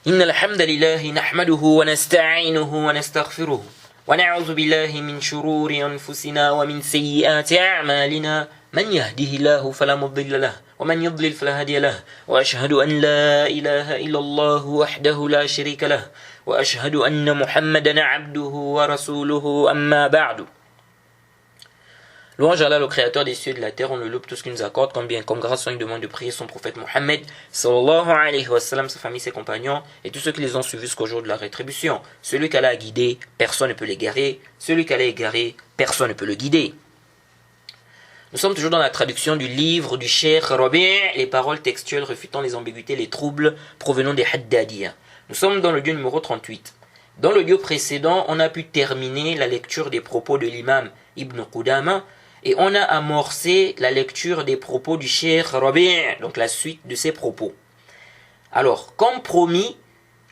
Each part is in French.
إن الحمد لله نحمده ونستعينه ونستغفره ونعوذ بالله من شرور أنفسنا ومن سيئات أعمالنا من يهده الله فلا مضل له ومن يضلل فلا هادي له وأشهد أن لا إله إلا الله وحده لا شريك له وأشهد أن محمدا عبده ورسوله أما بعد. Louange à Allah, le créateur des cieux et de la terre, on le loue tout ce qu'il nous accorde, comme bien comme grâce, on lui demande de prier son prophète Mohammed, sallallahu alayhi wa sallam, sa famille, ses compagnons, et tous ceux qui les ont suivis jusqu'au jour de la rétribution. Celui qu'Allah a guidé, personne ne peut l'égarer. Celui qu'Allah a égaré, personne ne peut le guider. Nous sommes toujours dans la traduction du livre du Cheikh Rabi', les paroles textuelles refutant les ambiguïtés, les troubles provenant des Haddadiyya. Nous sommes dans l'audio numéro 38. Dans l'audio précédent, on a pu terminer la lecture des propos de l'imam Ibn Qudama, et on a amorcé la lecture des propos du Cheikh Rabi', donc la suite de ses propos. Alors, comme promis,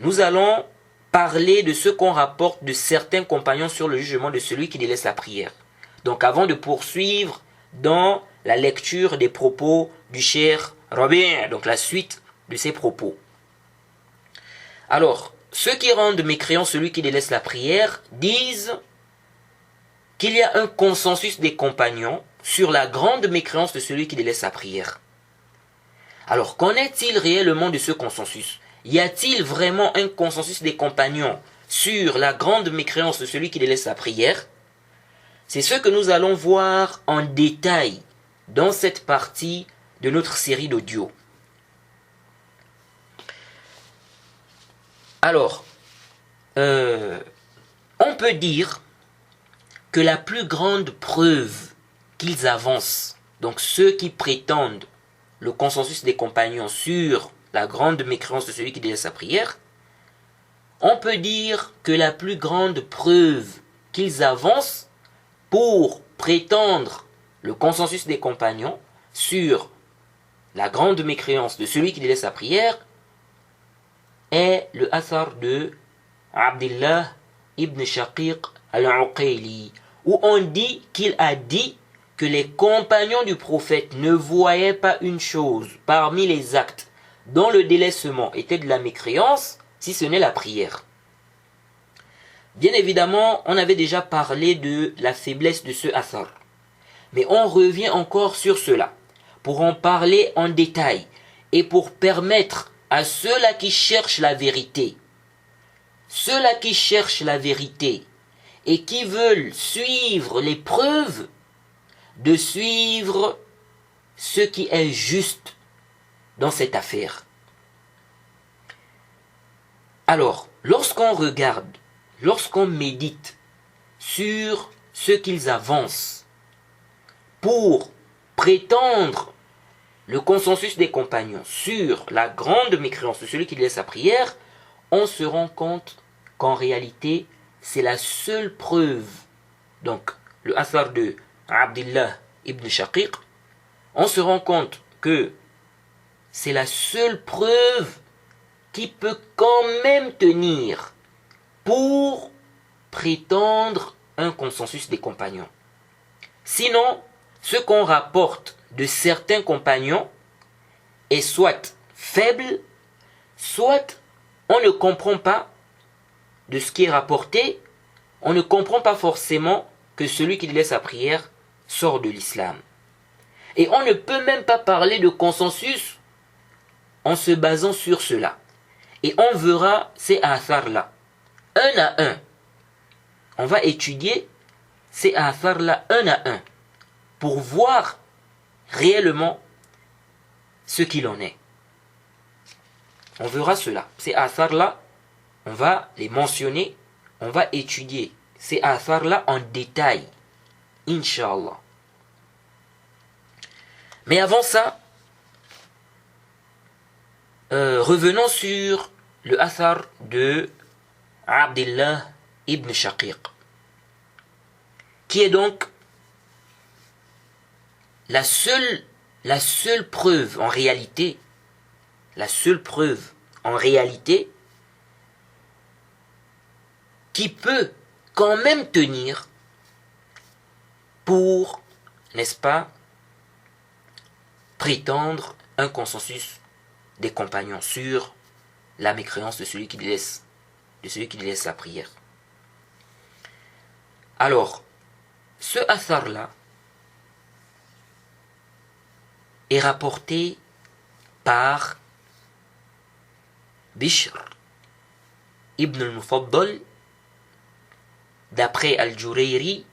nous allons parler de ce qu'on rapporte de certains compagnons sur le jugement de celui qui délaisse la prière. Donc, avant de poursuivre dans la lecture des propos du Cheikh Rabi', donc la suite de ses propos. Alors, ceux qui rendent mécréant celui qui délaisse la prière disent qu'il y a un consensus des compagnons sur la grande mécréance de celui qui délaisse sa prière. Alors, qu'en est-il réellement de ce consensus? Y a-t-il vraiment un consensus des compagnons sur la grande mécréance de celui qui délaisse sa prière? C'est ce que nous allons voir en détail dans cette partie de notre série d'audio. Alors, on peut dire que la plus grande preuve qu'ils avancent, donc ceux qui prétendent le consensus des compagnons sur la grande mécréance de celui qui délaisse sa prière, on peut dire que la plus grande preuve qu'ils avancent pour prétendre le consensus des compagnons sur la grande mécréance de celui qui délaisse sa prière est le athar de Abdullah ibn Shaqiq al-Uqayli, où on dit qu'il a dit que les compagnons du prophète ne voyaient pas une chose parmi les actes dont le délaissement était de la mécréance, si ce n'est la prière. Bien évidemment, on avait déjà parlé de la faiblesse de ce athar. Mais on revient encore sur cela, pour en parler en détail, et pour permettre à ceux-là qui cherchent la vérité, et qui veulent suivre les preuves, de suivre ce qui est juste dans cette affaire. Alors, lorsqu'on regarde, lorsqu'on médite sur ce qu'ils avancent pour prétendre le consensus des compagnons sur la grande mécréance de celui qui laisse sa prière, on se rend compte qu'en réalité, c'est la seule preuve, donc le athar de Abdullah ibn Shaqiq, on se rend compte que c'est la seule preuve qui peut quand même tenir pour prétendre un consensus des compagnons. Sinon, ce qu'on rapporte de certains compagnons est soit faible, soit on ne comprend pas de ce qui est rapporté, on ne comprend pas forcément que celui qui délaisse sa prière sort de l'islam. Et on ne peut même pas parler de consensus en se basant sur cela. Et on verra ces athars-là, un à un. On va étudier ces athars-là un à un, pour voir réellement ce qu'il en est. On verra cela. Ces athars-là, on va les mentionner, on va étudier ces athars-là en détail, Inch'Allah. Mais avant ça, revenons sur le athar de Abdullah ibn Shaqiq, qui est donc la seule preuve en réalité, qui peut quand même tenir pour, n'est-ce pas, prétendre un consensus des compagnons sur la mécréance de celui qui délaisse la prière. Alors, ce athar-là est rapporté par Bishr ibn al-Mufaddal, d'après Al-Jurayri,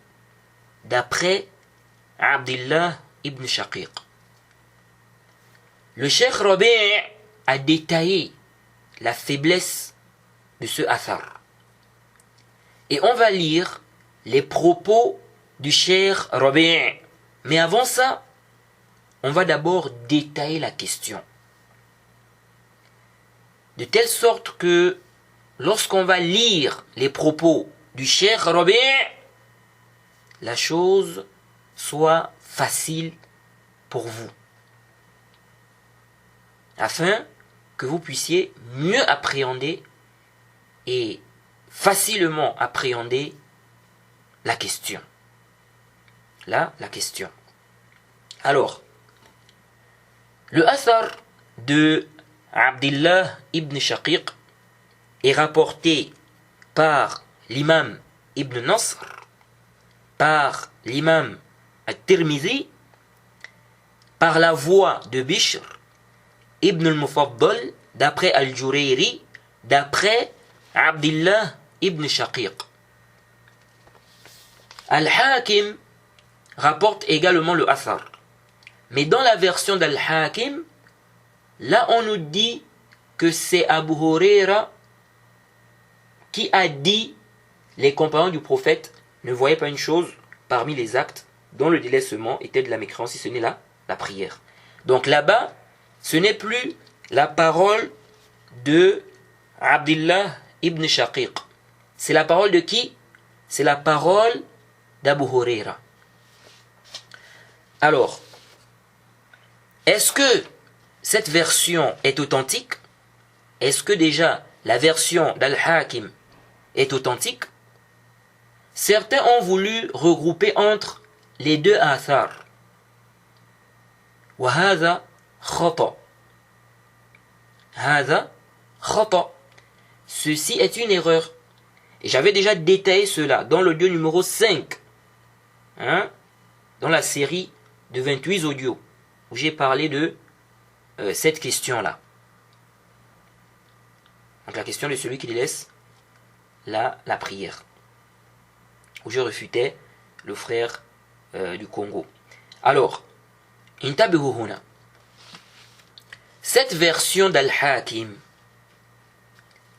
d'après Abdullah ibn Shaqiq. Le Cheikh Rabi' a détaillé la faiblesse de ce athar. Et on va lire les propos du Cheikh Rabi'. Mais avant ça, on va d'abord détailler la question. De telle sorte que lorsqu'on va lire les propos du Cheikh Rabi', la chose soit facile pour vous, afin que vous puissiez mieux appréhender et facilement appréhender la question. La question. Alors, le athar de Abdullah ibn Shaqiq est rapporté par l'imam Ibn Nasr, par l'imam At-Tirmidhi, par la voix de Bishr ibn al-Mufaddal, d'après Al-Jurayri, d'après Abdullah ibn Shaqiq. Al-Hakim rapporte également le athar. Mais dans la version d'Al-Hakim, là on nous dit que c'est Abu Huraira qui a dit les compagnons du prophète ne voyaient pas une chose parmi les actes dont le délaissement était de la mécréance, si ce n'est la prière. Donc là-bas, ce n'est plus la parole de Abdullah ibn Shaqiq. C'est la parole de qui? C'est la parole d'Abu Huraira. Alors, est-ce que cette version est authentique? Est-ce que déjà la version d'Al-Hakim est authentique? Certains ont voulu regrouper entre les deux athars. Wa hadha khata. Hadha khata. Ceci est une erreur. Et j'avais déjà détaillé cela dans l'audio numéro 5. Dans la série de 28 audios, où j'ai parlé de cette question-là. Donc la question de celui qui délaisse la prière. Où je refutais le frère du Congo. Alors, intabihu huna. Cette version d'Al-Hakim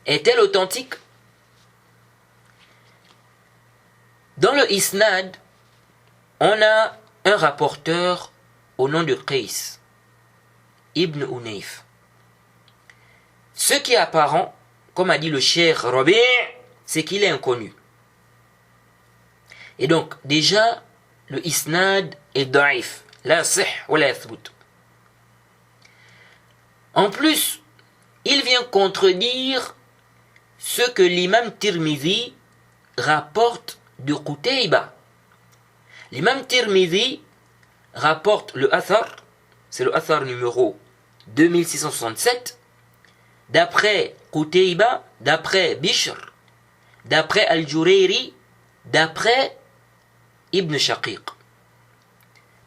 est-elle authentique? Dans le Isnad, on a un rapporteur au nom de Qais ibn Unayf. Ce qui est apparent, comme a dit le Cheikh Rabi', c'est qu'il est inconnu. Et donc, déjà, le Isnad est da'if. La sih wa la yathbut. En plus, il vient contredire ce que l'imam Tirmidhi rapporte de Qutayba. L'imam Tirmidhi rapporte le athar, c'est le athar numéro 2667, d'après Qutayba, d'après Bishr, d'après Al-Jurayri, d'après Ibn Shaqiq.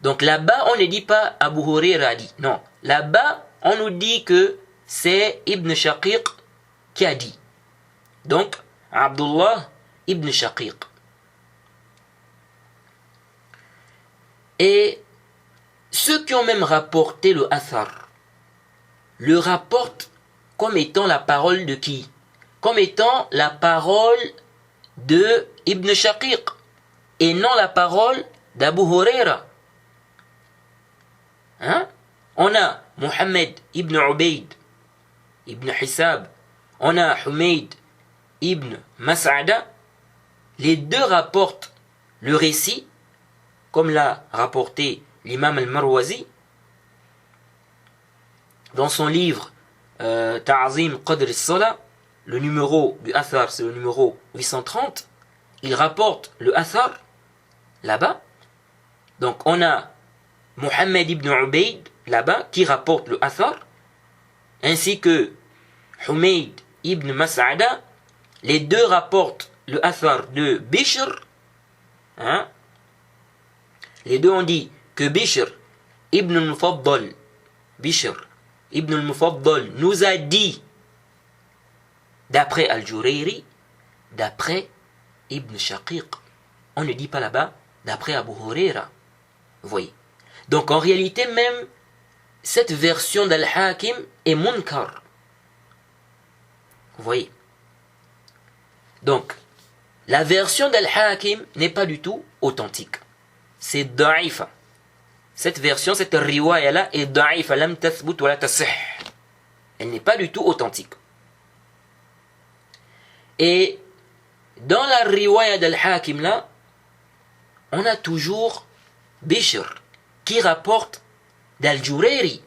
Donc là-bas, on ne dit pas Abu Huraira a dit. Non, là-bas, on nous dit que c'est Ibn Shaqiq qui a dit. Donc, Abdullah ibn Shaqiq. Et ceux qui ont même rapporté le athar le rapportent comme étant la parole de qui? Comme étant la parole de Ibn Shaqiq et non la parole d'Abu Huraira. On a Muhammad ibn Ubayd ibn Hisab, on a Humayd ibn Mas'ada. Les deux rapportent le récit, comme l'a rapporté l'imam al-Marwazi dans son livre Ta'zim Qadr al-Salah. Le numéro du athar, c'est le numéro 830. Il rapporte le athar là-bas. Donc on a Muhammad ibn Ubayd là-bas qui rapporte le athar, ainsi que Humayd ibn Mas'ada, les deux rapportent le athar de Bishr. Hein? Les deux ont dit que Bishr ibn al-Mufaddal nous a dit, d'après Al-Jurayri, d'après Ibn Shaqiq. On ne dit pas là-bas d'après Abu Huraira. Vous voyez. Donc en réalité même, cette version d'Al-Hakim est munkar. Vous voyez. Donc, la version d'Al-Hakim n'est pas du tout authentique. C'est da'ifa. Cette version, cette riwaya-là est da'ifa, lam tathbut wa la tasih. Elle n'est pas du tout authentique. Et dans la riwaya d'Al-Hakim là, on a toujours Bishr qui rapporte d'Al-Jurayri.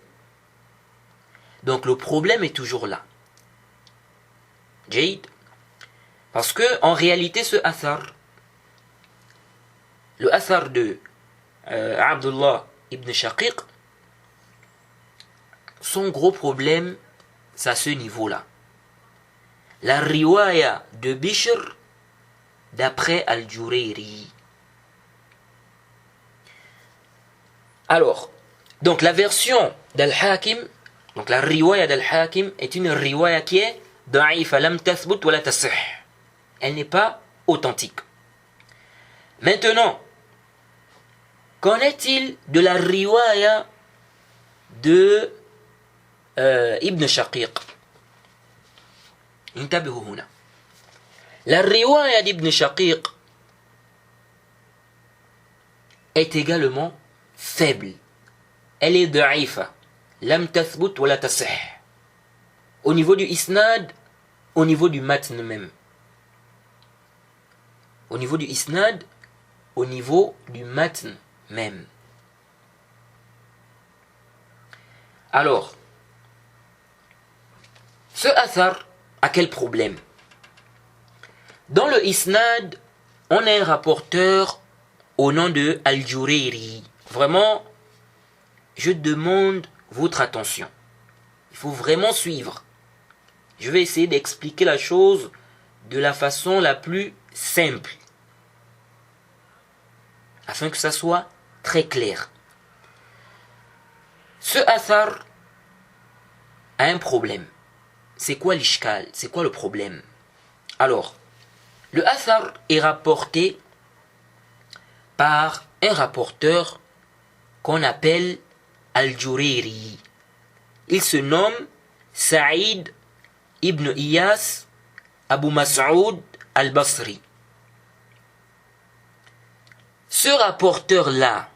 Donc le problème est toujours là. Jayd. Parce que en réalité ce athar, le athar de Abdullah ibn Shaqiq, son gros problème, c'est à ce niveau-là. La riwaya de Bishr d'après Al-Jurayri. Alors, donc la version d'Al-Hakim, donc la riwaya d'Al-Hakim est une riwaya qui est da'ifa, lam tathbut wa la tasih. Elle n'est pas authentique. Maintenant, qu'en est-il de la riwaya de Ibn Shaqiq? انتبهوا هنا. La riwaya d'Ibn Shaqiq est également faible. Elle est da'ifa. Lam tathbut wa la tasih. Au niveau du isnad, au niveau du matn même. Au niveau du isnad, au niveau du matn même. Alors, ce athar a quel problème? Dans le isnad, on a un rapporteur au nom de Al-Jurayri. Vraiment, je demande votre attention. Il faut vraiment suivre. Je vais essayer d'expliquer la chose de la façon la plus simple, afin que ça soit très clair. Ce athar a un problème. C'est quoi l'ishkal? C'est quoi le problème? Alors, le athar est rapporté par un rapporteur qu'on appelle Al-Jurayri. Il se nomme Saïd ibn Iyas Abu Mas'ud al-Basri. Ce rapporteur-là,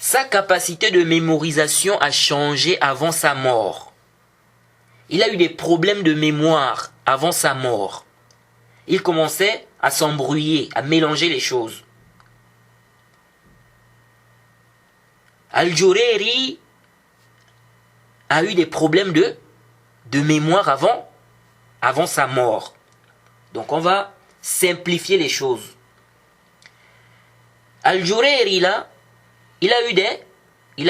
sa capacité de mémorisation a changé avant sa mort. Il a eu des problèmes de mémoire avant sa mort. Il commençait à s'embrouiller, à mélanger les choses. Al-Jurayri a eu des problèmes de mémoire avant sa mort. Donc on va simplifier les choses. Al-Jurayri là, il a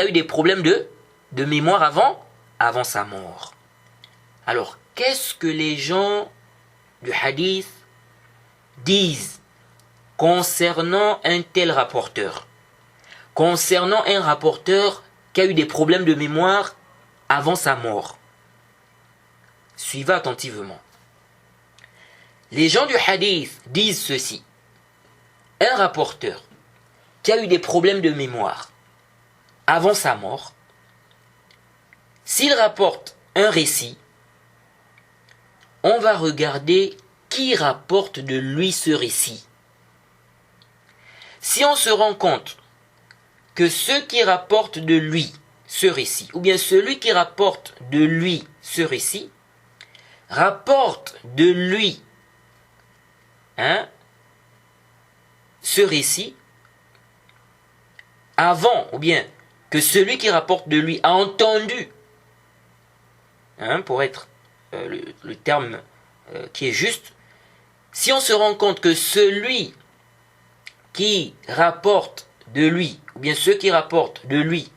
eu des problèmes de mémoire avant sa mort. Alors, qu'est-ce que les gens du hadith disent concernant un tel rapporteur? Concernant un rapporteur qui a eu des problèmes de mémoire avant sa mort. Suivez attentivement. Les gens du hadith disent ceci. Un rapporteur qui a eu des problèmes de mémoire avant sa mort, s'il rapporte un récit, on va regarder qui rapporte de lui ce récit. Si on se rend compte que ceux qui rapportent de lui ce récit, ou bien celui qui rapporte de lui ce récit, rapporte de lui ce récit avant, ou bien que celui qui rapporte de lui a entendu, pour être le terme qui est juste, si on se rend compte que celui qui rapporte de lui, ou bien ceux qui rapportent de lui,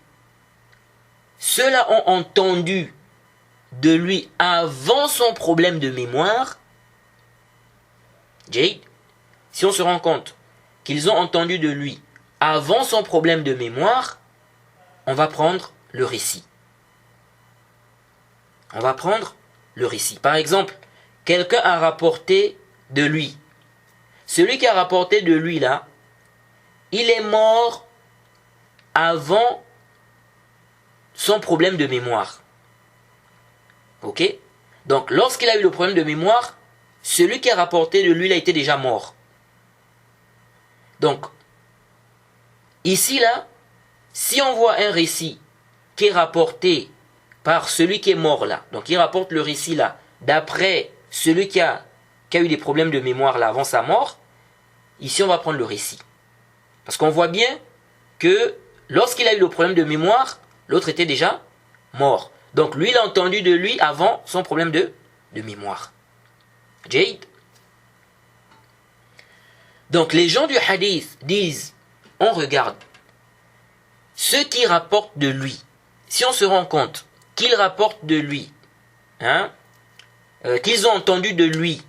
ceux-là ont entendu de lui avant son problème de mémoire, Jade, si on se rend compte qu'ils ont entendu de lui avant son problème de mémoire, on va prendre le récit. On va prendre le récit. Par exemple, quelqu'un a rapporté de lui. Celui qui a rapporté de lui là, il est mort avant son problème de mémoire. Ok? Donc, lorsqu'il a eu le problème de mémoire, celui qui a rapporté de lui, il a été déjà mort. Donc, ici là, si on voit un récit qui est rapporté par celui qui est mort là, donc il rapporte le récit là, d'après celui qui a eu des problèmes de mémoire là avant sa mort, ici on va prendre le récit. Parce qu'on voit bien que lorsqu'il a eu le problème de mémoire, l'autre était déjà mort. Donc lui, il a entendu de lui avant son problème de mémoire. Jade. Donc les gens du hadith disent, on regarde, ceux qui rapportent de lui, si on se rend compte qu'ils rapportent de lui, qu'ils ont entendu de lui,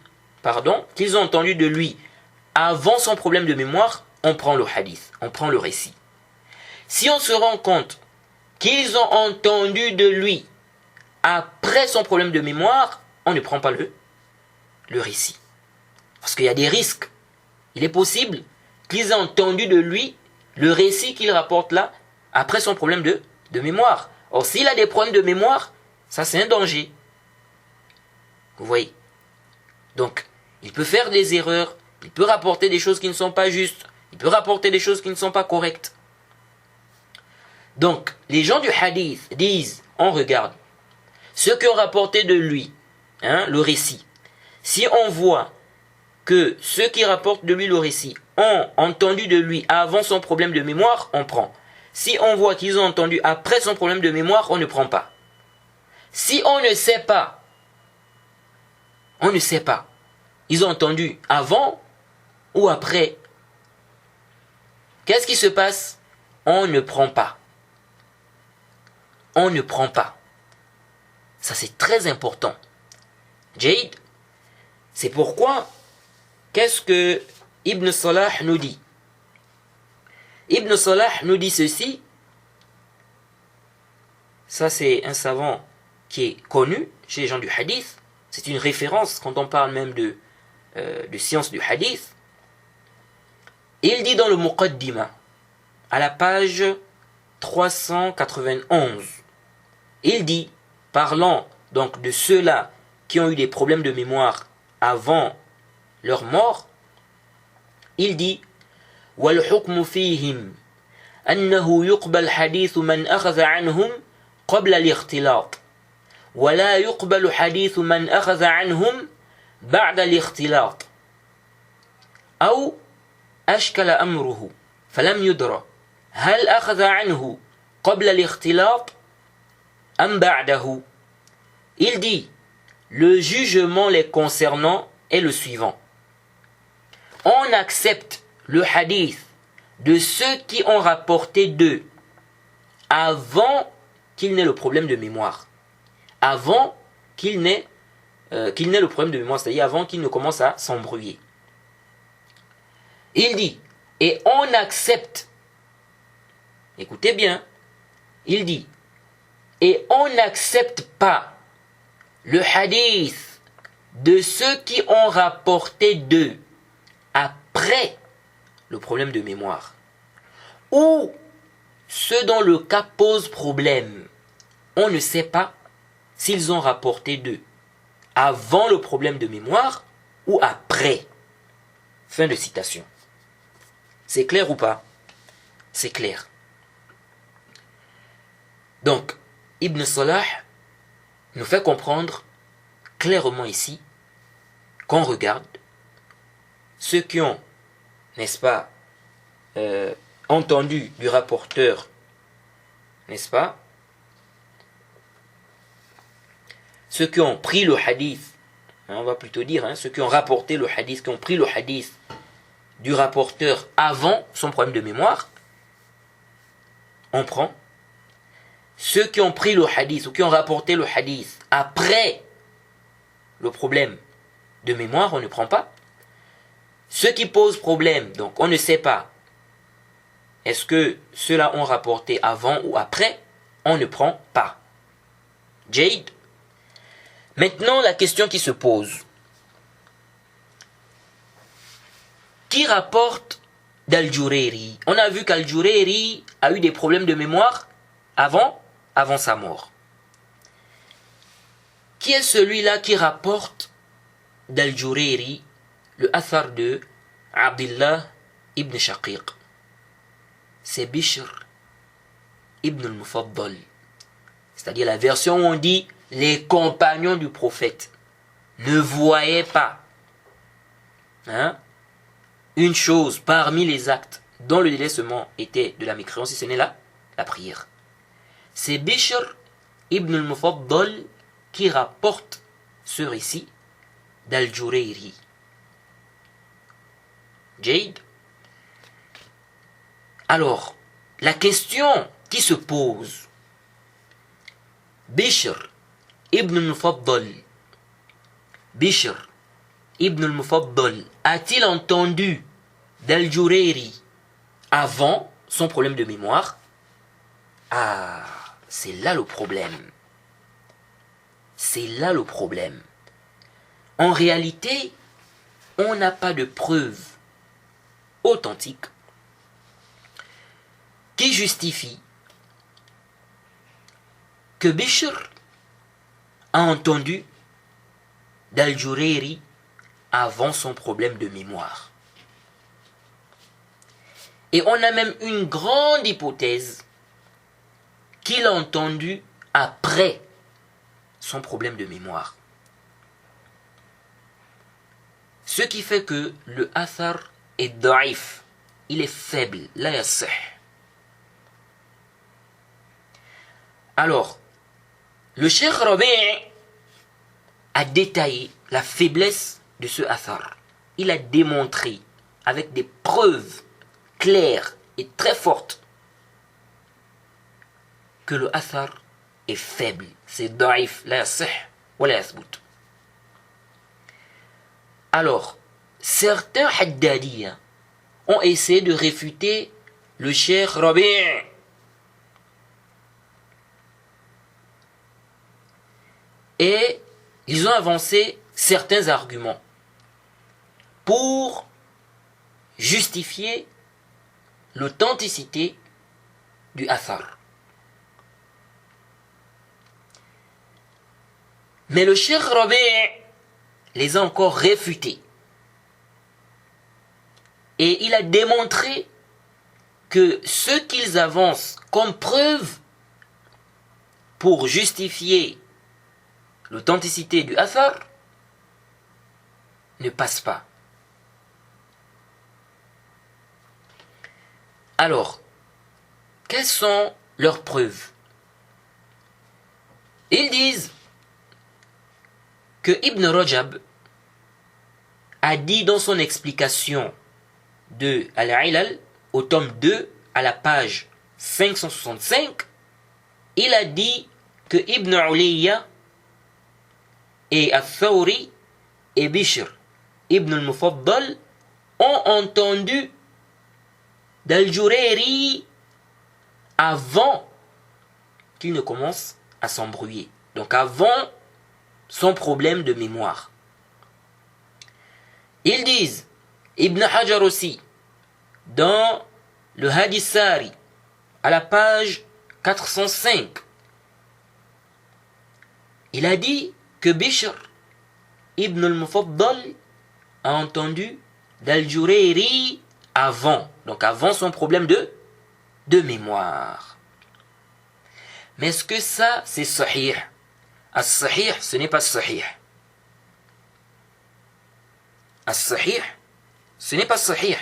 avant son problème de mémoire, on prend le hadith, on prend le récit. Si on se rend compte qu'ils ont entendu de lui après son problème de mémoire, on ne prend pas le récit. Parce qu'il y a des risques. Il est possible qu'ils aient entendu de lui le récit qu'il rapporte là après son problème de mémoire. Or, s'il a des problèmes de mémoire, ça c'est un danger. Vous voyez? Donc, il peut faire des erreurs, il peut rapporter des choses qui ne sont pas justes, il peut rapporter des choses qui ne sont pas correctes. Donc, les gens du hadith disent, on regarde, ceux qui ont rapporté de lui, le récit. Si on voit que ceux qui rapportent de lui le récit ont entendu de lui avant son problème de mémoire, on prend. Si on voit qu'ils ont entendu après son problème de mémoire, on ne prend pas. Si on ne sait pas, ils ont entendu avant ou après, qu'est-ce qui se passe? On ne prend pas. On ne prend pas. Ça c'est très important. Jade, c'est pourquoi, qu'est-ce que Ibn Salah nous dit? Ibn Salah nous dit ceci. Ça c'est un savant qui est connu chez les gens du hadith. C'est une référence quand on parle même de science du hadith. Il dit dans le Muqaddima, à la page 391, il dit, parlant donc de ceux-là qui ont eu des problèmes de mémoire avant leur mort, il dit وَالْحُكْمُ فِيهِمْ أَنَّهُ يُقْبَلْ حَدِيثُ مَنْ أَخَذَ عَنْهُمْ قَبْلَ الْاخْتِلَاطِ وَلَا يُقْبَلُ حَدِيثُ مَنْ أَخَذَ عَنْهُمْ بَعْدَ الْاخْتِلَاطِ أو أشكل أمره فلم يدرى هل أخذ عنه قبل الاختلاط أم بعده. Il dit, le jugement les concernant est le suivant. On accepte le hadith de ceux qui ont rapporté d'eux avant qu'il n'ait le problème de mémoire. Avant qu'il n'ait le problème de mémoire, c'est-à-dire avant qu'il ne commence à s'embrouiller. Il dit, et on accepte, écoutez bien, il dit, et on n'accepte pas le hadith de ceux qui ont rapporté d'eux après le problème de mémoire, ou ceux dont le cas pose problème. On ne sait pas s'ils ont rapporté d'eux avant le problème de mémoire ou après. Fin de citation. C'est clair ou pas? C'est clair. Donc, Ibn Salah nous fait comprendre clairement ici qu'on regarde ceux qui ont, n'est-ce pas, entendu du rapporteur, n'est-ce pas, ceux qui ont pris le hadith, on va plutôt dire, ceux qui ont rapporté le hadith, qui ont pris le hadith du rapporteur avant son problème de mémoire, on prend. ceux qui ont pris le hadith ou qui ont rapporté le hadith après le problème de mémoire, on ne prend pas. Ceux qui posent problème, donc on ne sait pas, est-ce que ceux-là ont rapporté avant ou après, on ne prend pas. Jade. Maintenant, la question qui se pose. Qui rapporte d'Al-Jurayri? On a vu qu'Al-Jurayri a eu des problèmes de mémoire avant sa mort. Qui est celui-là qui rapporte d'Al-Jurayri le athar de Abdullah ibn Shaqiq? C'est Bishr ibn al-Mufaddal. C'est-à-dire la version où on dit les compagnons du prophète ne voyaient pas une chose parmi les actes dont le délaissement était de la mécréance, si ce n'est la prière. C'est Bishr ibn al-Mufaddal qui rapporte ce récit d'Al-Jurayri. Jade. Alors, la question qui se pose, Bishr ibn al-Mufaddal, a-t-il entendu d'Al-Jurayri avant son problème de mémoire? Ah, c'est là le problème. En réalité, on n'a pas de preuve authentique qui justifie que Bishr a entendu d'Al-Jurayri avant son problème de mémoire. Et on a même une grande hypothèse qu'il a entendu après son problème de mémoire. Ce qui fait que le athar est da'if, il est faible, la yasih. Alors, le Cheikh Rabi' a détaillé la faiblesse de ce athar. Il a démontré avec des preuves claires et très fortes que le athar est faible, c'est da'if, la yasih wa la yathbut. Alors, certains haddadiyya ont essayé de réfuter le Cheikh Rabi'. Et ils ont avancé certains arguments pour justifier l'authenticité du athar. Mais le Cheikh Rabi' les a encore réfutés. Et il a démontré que ce qu'ils avancent comme preuve pour justifier l'authenticité du athar ne passe pas. Alors, quelles sont leurs preuves? Ils disent que Ibn Rajab a dit dans son explication de Al-Ilal, au tome 2, à la page 565, il a dit que Ibn Ulayya et Al-Thawri et Bishr ibn al-Mufaddal ont entendu d'Al-Jurayri avant qu'il ne commence à s'embrouiller. Donc avant son problème de mémoire. Ils disent, Ibn Hajar aussi, dans le Hadith Sari, à la page 405, il a dit que Bishr ibn al-Mufaddal a entendu d'Al-Jurayri avant, donc avant son problème de mémoire. Mais est-ce que ça, c'est sahih? As-sahih, ce n'est pas sahih. As-sahih, ce n'est pas sahih.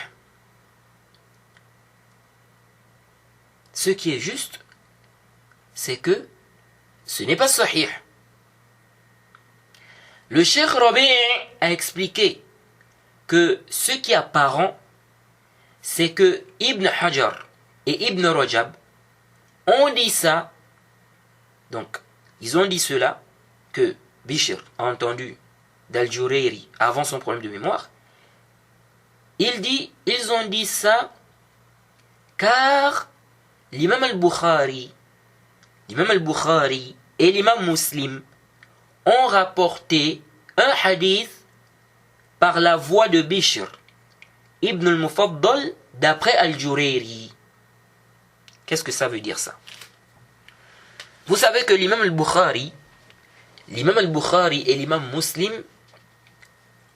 Ce qui est juste, c'est que ce n'est pas sahih. Le Cheikh Rabi' a expliqué que ce qui est apparent, c'est que Ibn Hajar et Ibn Rajab ont dit ça Donc, ils ont dit cela, que Bishr a entendu d'Al-Jurayri avant son problème de mémoire. Ils ont dit ça car l'imam al-Bukhari et l'imam Muslim ont rapporté un hadith par la voix de Bishr ibn al-Mufaddal d'après Al-Jurayri. Qu'est-ce que ça veut dire ça? Vous savez que l'imam al-Bukhari et l'imam Muslim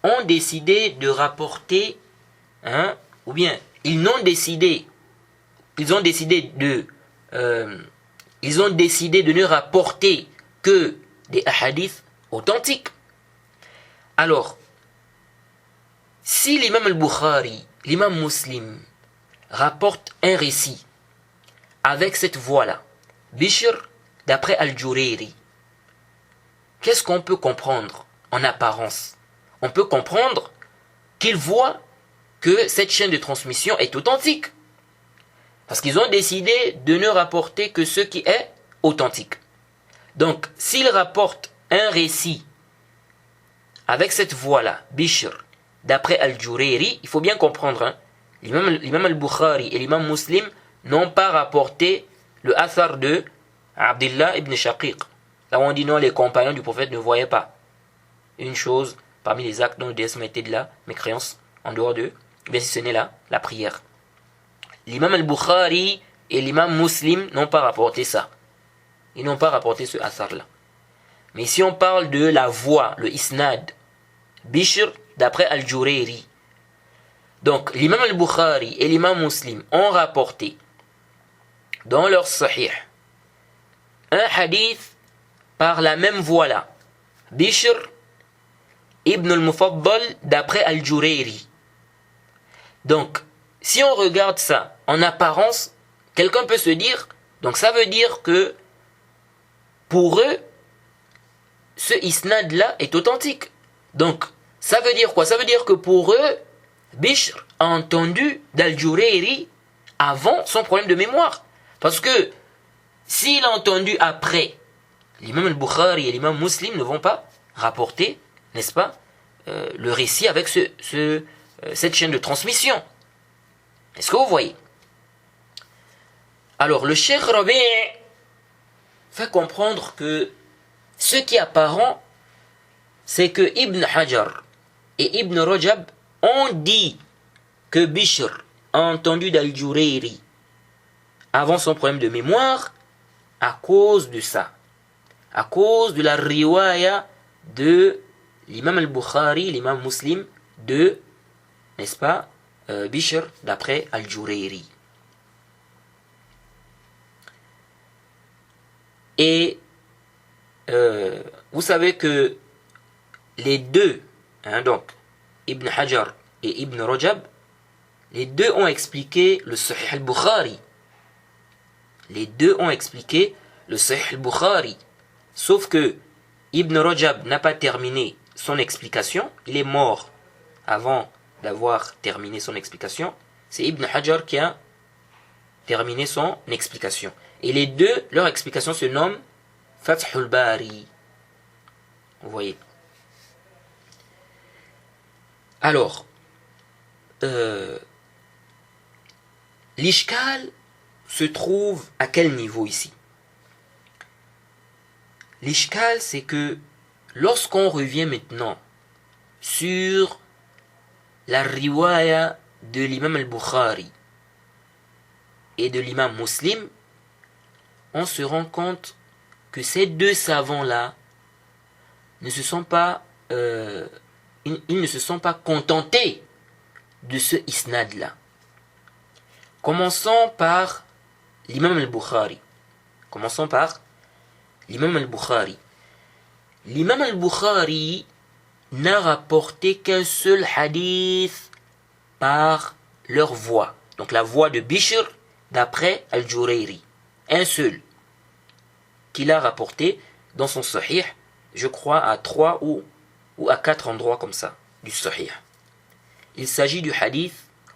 ont décidé de rapporter, ou bien ils ont décidé de ne rapporter que des hadiths authentiques. Alors, si l'imam al-Bukhari, l'imam Muslim rapporte un récit avec cette voix-là, Bishr d'après Al-Jurayri, qu'est-ce qu'on peut comprendre en apparence? On peut comprendre qu'ils voient que cette chaîne de transmission est authentique. Parce qu'ils ont décidé de ne rapporter que ce qui est authentique. Donc, s'ils rapportent un récit avec cette voix-là, Bishr, d'après Al-Jurayri, il faut bien comprendre, l'imam al-Bukhari et l'imam Muslim n'ont pas rapporté le athar de Abdullah ibn Shaqiq. Là où on dit non, les compagnons du prophète ne voyaient pas une chose parmi les actes dont le déesse mettait de la mécréance en dehors d'eux, bien si ce n'est là, la prière. L'imam al-Bukhari et l'imam Muslim n'ont pas rapporté ça. Ils n'ont pas rapporté ce athar-là. Mais si on parle de la voix, le isnad, Bishr d'après Al-Jurayri, donc l'imam al-Bukhari et l'imam Muslim ont rapporté dans leur sahih un hadith par la même voix-là, Bishr ibn al-Mufaddal d'après Al-Jurayri. Donc, si on regarde ça en apparence, quelqu'un peut se dire, donc ça veut dire que pour eux, ce isnad-là est authentique. Donc, ça veut dire quoi? Ça veut dire que pour eux, Bishr a entendu d'Al-Jurayri avant son problème de mémoire. Parce que s'il a entendu après, l'imam al-Bukhari et l'imam Muslim ne vont pas rapporter, n'est-ce pas, le récit avec cette chaîne de transmission. Est-ce que vous voyez? Alors, le Cheikh Rabi' fait comprendre que ce qui est apparent, c'est que Ibn Hajar et Ibn Rajab ont dit que Bishr a entendu d'Al-Jurayri avant son problème de mémoire à cause de ça, à cause de la riwaya de l'imam al-Bukhari, l'imam Muslim, de, n'est-ce pas, Bishr d'après Al-Jurayri. Et vous savez que les deux, donc Ibn Hajar et Ibn Rajab, les deux ont expliqué le Sahih al-Bukhari. Les deux ont expliqué le Sahih al-Bukhari. Sauf que Ibn Rajab n'a pas terminé son explication. Il est mort avant d'avoir terminé son explication. C'est Ibn Hajar qui a terminé son explication. Et les deux, leur explication se nomme Fathul Bari. Vous voyez. Alors, l'ishkal se trouve à quel niveau ici? L'ishkal, c'est que lorsqu'on revient maintenant sur la riwaya de l'imam al-Bukhari et de l'imam Muslim, on se rend compte que ces deux savants-là ne se sont pas, ils ne se sont pas contentés de ce isnad-là. Commençons par l'imam al-Bukhari. L'imam al-Bukhari n'a rapporté qu'un seul hadith par leur voix. Donc la voix de Bishr d'après Al-Jurayri. Un seul qu'il a rapporté dans son sahih, je crois à 3 ou à 4 endroits comme ça du sahih. Il s'agit du hadith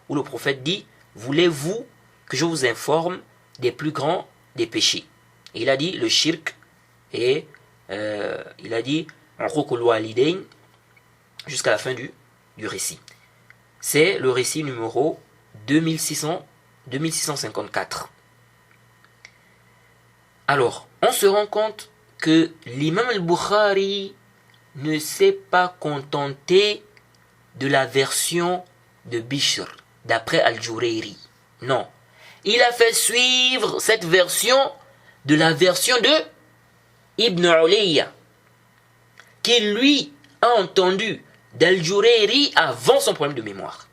où le prophète dit: voulez-vous que je vous informe des plus grands des péchés? Et il a dit le shirk Et il a dit Uququl Walidain jusqu'à la fin du récit. C'est le récit numéro 2654. Alors, on se rend compte que l'imam al-Bukhari ne s'est pas contenté de la version de Bishr, d'après Al-Jurayri. Non. Il a fait suivre cette version de la version de Ibn Ulayya, qui lui a entendu d'Al-Jurayri avant son problème de mémoire.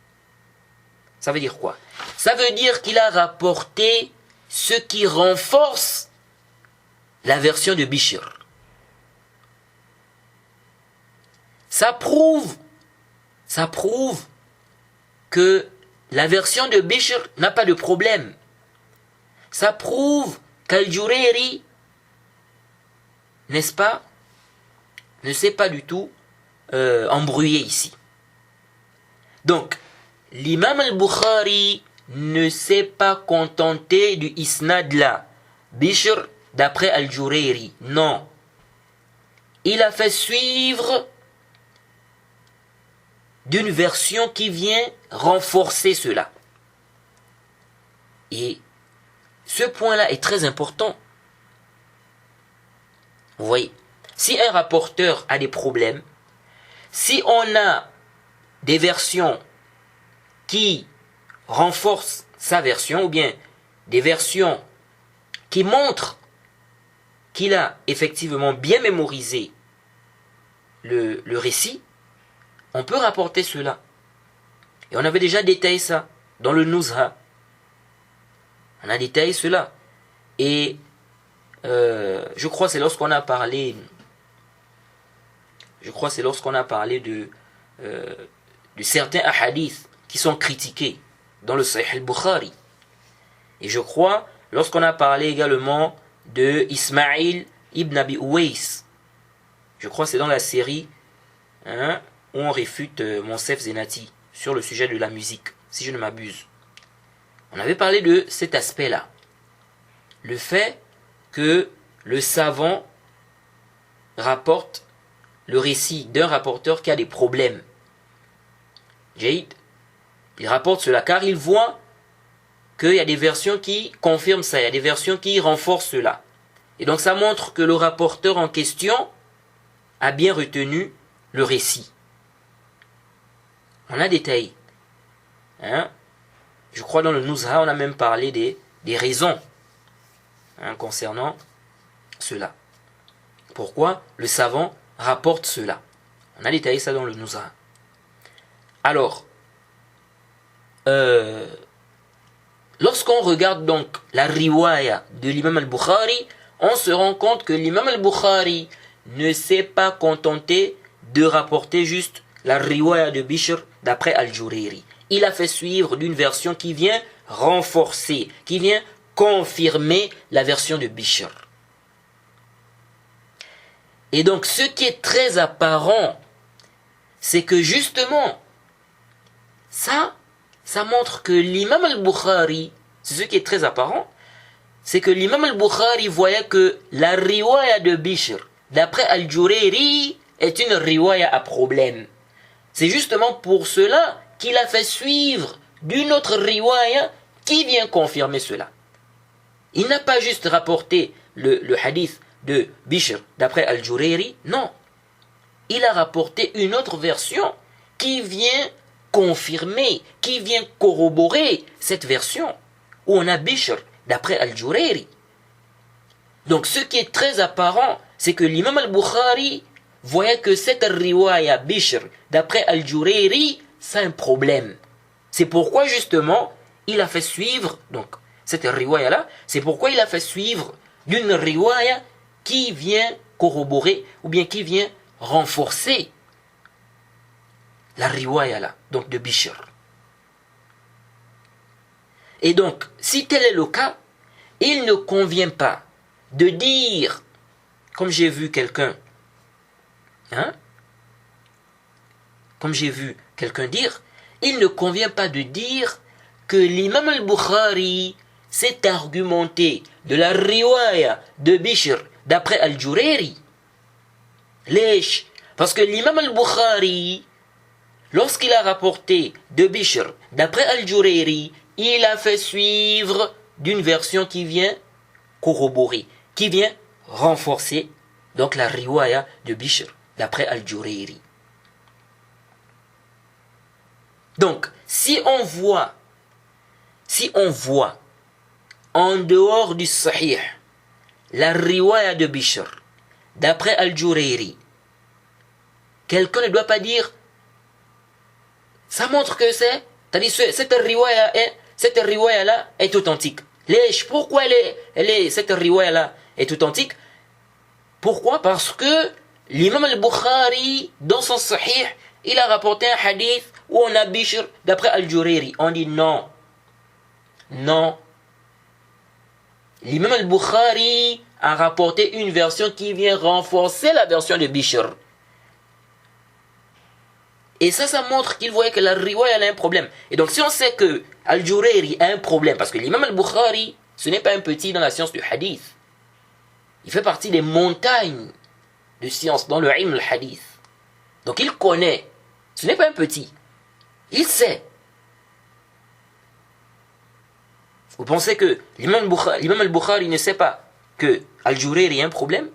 Ça veut dire quoi? Ça veut dire qu'il a rapporté ce qui renforce la version de Bishr. Ça prouve que la version de Bishr n'a pas de problème. Ça prouve qu'Al-Jurayri, n'est-ce pas, ne s'est pas du tout embrouillé ici. Donc, l'imam al-Bukhari ne s'est pas contenté du isnad là, Bishr d'après Al-Jurayri. Non. Il a fait suivre d'une version qui vient renforcer cela. Et ce point-là est très important. Vous voyez, si un rapporteur a des problèmes, si on a des versions qui renforcent sa version, ou bien des versions qui montrent qu'il a effectivement bien mémorisé le récit, on peut rapporter cela. Et on avait déjà détaillé ça dans le Nuzha. On a détaillé cela. Et je crois que c'est lorsqu'on a parlé de certains hadiths qui sont critiqués dans le Sahih al-Bukhari. Et je crois lorsqu'on a parlé également de Ismaïl ibn Abi Uwais. Je crois que c'est dans la série où on réfute Monsef Zenati sur le sujet de la musique, si je ne m'abuse. On avait parlé de cet aspect-là. Le fait que le savant rapporte le récit d'un rapporteur qui a des problèmes. Jaïd, il rapporte cela car il voit qu'il y a des versions qui confirment ça, il y a des versions qui renforcent cela. Et donc ça montre que le rapporteur en question a bien retenu le récit. On a détaillé. Je crois dans le Nuzha, on a même parlé des raisons concernant cela. Pourquoi le savant rapporte cela? On a détaillé ça dans le Nuzha. Alors, lorsqu'on regarde donc la riwaya de l'imam al-Bukhari, on se rend compte que l'imam al-Bukhari ne s'est pas contenté de rapporter juste la riwaya de Bishr d'après Al-Jurayri. Il a fait suivre d'une version qui vient renforcer, qui vient confirmer la version de Bishr. Et donc ce qui est très apparent, c'est que justement, ça montre que l'imam al-Bukhari, c'est ce qui est très apparent, c'est que l'imam al-Bukhari voyait que la riwaya de Bishr d'après Al-Jurayri est une riwaya à problème. C'est justement pour cela qu'il a fait suivre d'une autre riwaya qui vient confirmer cela. Il n'a pas juste rapporté le hadith de Bishr d'après Al-Jurayri, non. Il a rapporté une autre version qui vient confirmer, qui vient corroborer cette version où on a Bishr d'après Al-Jurayri. Donc ce qui est très apparent, c'est que l'imam al-Bukhari voyait que cette riwaya Bishr d'après Al-Jurayri, c'est un problème. C'est pourquoi justement, il a fait suivre, donc cette riwaya là, c'est pourquoi il a fait suivre d'une riwaya qui vient corroborer ou bien qui vient renforcer la riwaya là, donc de Bishr. Et donc, si tel est le cas, il ne convient pas de dire, comme j'ai vu quelqu'un, dire, il ne convient pas de dire que l'imam al-Bukhari s'est argumenté de la riwaya de Bishr d'après Al-Jurayri. Lèche. Parce que l'imam al-Bukhari, lorsqu'il a rapporté de Bishr d'après Al-Jurayri, il a fait suivre d'une version qui vient corroborer, qui vient renforcer donc la riwaya de Bishr d'après Al-Jurayri. Donc, si on voit en dehors du Sahih la riwaya de Bishr d'après Al-Jurayri, quelqu'un ne doit pas dire ça montre que cette riwaya là est authentique. Pourquoi cette riwaya là est authentique? Pourquoi? Parce que l'imam al-Bukhari dans son Sahih, il a rapporté un hadith où on a Bishr d'après Al-Jurayri. On dit non. Non. L'imam al-Bukhari a rapporté une version qui vient renforcer la version de Bishr. Et ça montre qu'il voyait que la riwaya a un problème. Et donc si on sait que Al-Jurayri a un problème, parce que l'imam al-Bukhari, ce n'est pas un petit dans la science du hadith. Il fait partie des montagnes de science dans le ilm al-hadith. Donc il connaît. Ce n'est pas un petit. Il sait. Vous pensez que l'imam al-Bukhari ne sait pas que Al-Jurayri a un problème?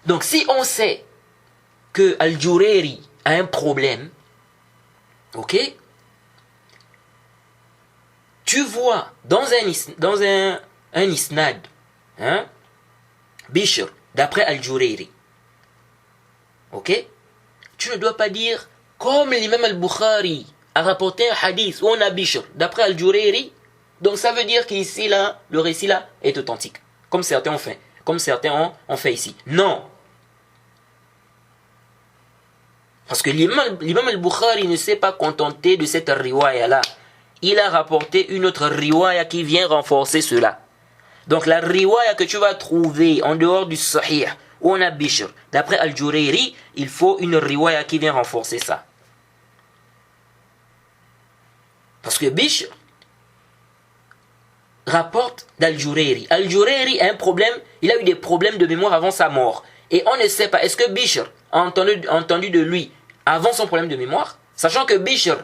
Donc si on sait que Al-Jurayri a un problème, ok, tu vois dans un isnad, Bishr d'après Al-Jurayri, ok, tu ne dois pas dire comme l'imam al-Bukhari a rapporté un hadith où on a Bishr d'après Al-Jurayri, donc ça veut dire qu'ici là le récit là est authentique, comme certains ont fait ici. Non. Parce que l'imam al-Bukhari ne s'est pas contenté de cette riwaya-là. Il a rapporté une autre riwaya qui vient renforcer cela. Donc la riwaya que tu vas trouver en dehors du Sahih, où on a Bishr, d'après Al-Jurayri, il faut une riwaya qui vient renforcer ça. Parce que Bishr rapporte d'Al-Jurayri. Al-Jurayri a un problème, il a eu des problèmes de mémoire avant sa mort. Et on ne sait pas, est-ce que Bishr a entendu de lui avant son problème de mémoire? Sachant que Bishr,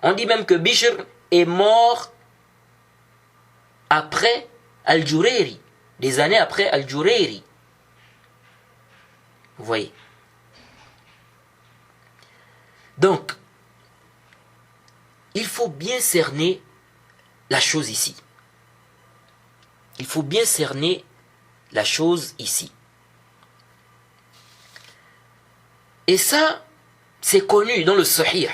on dit même que Bishr est mort après Al-Jurayri, des années après Al-Jurayri. Vous voyez? Donc, il faut bien cerner la chose ici. Il faut bien cerner la chose ici. Et ça, c'est connu dans le Sahih.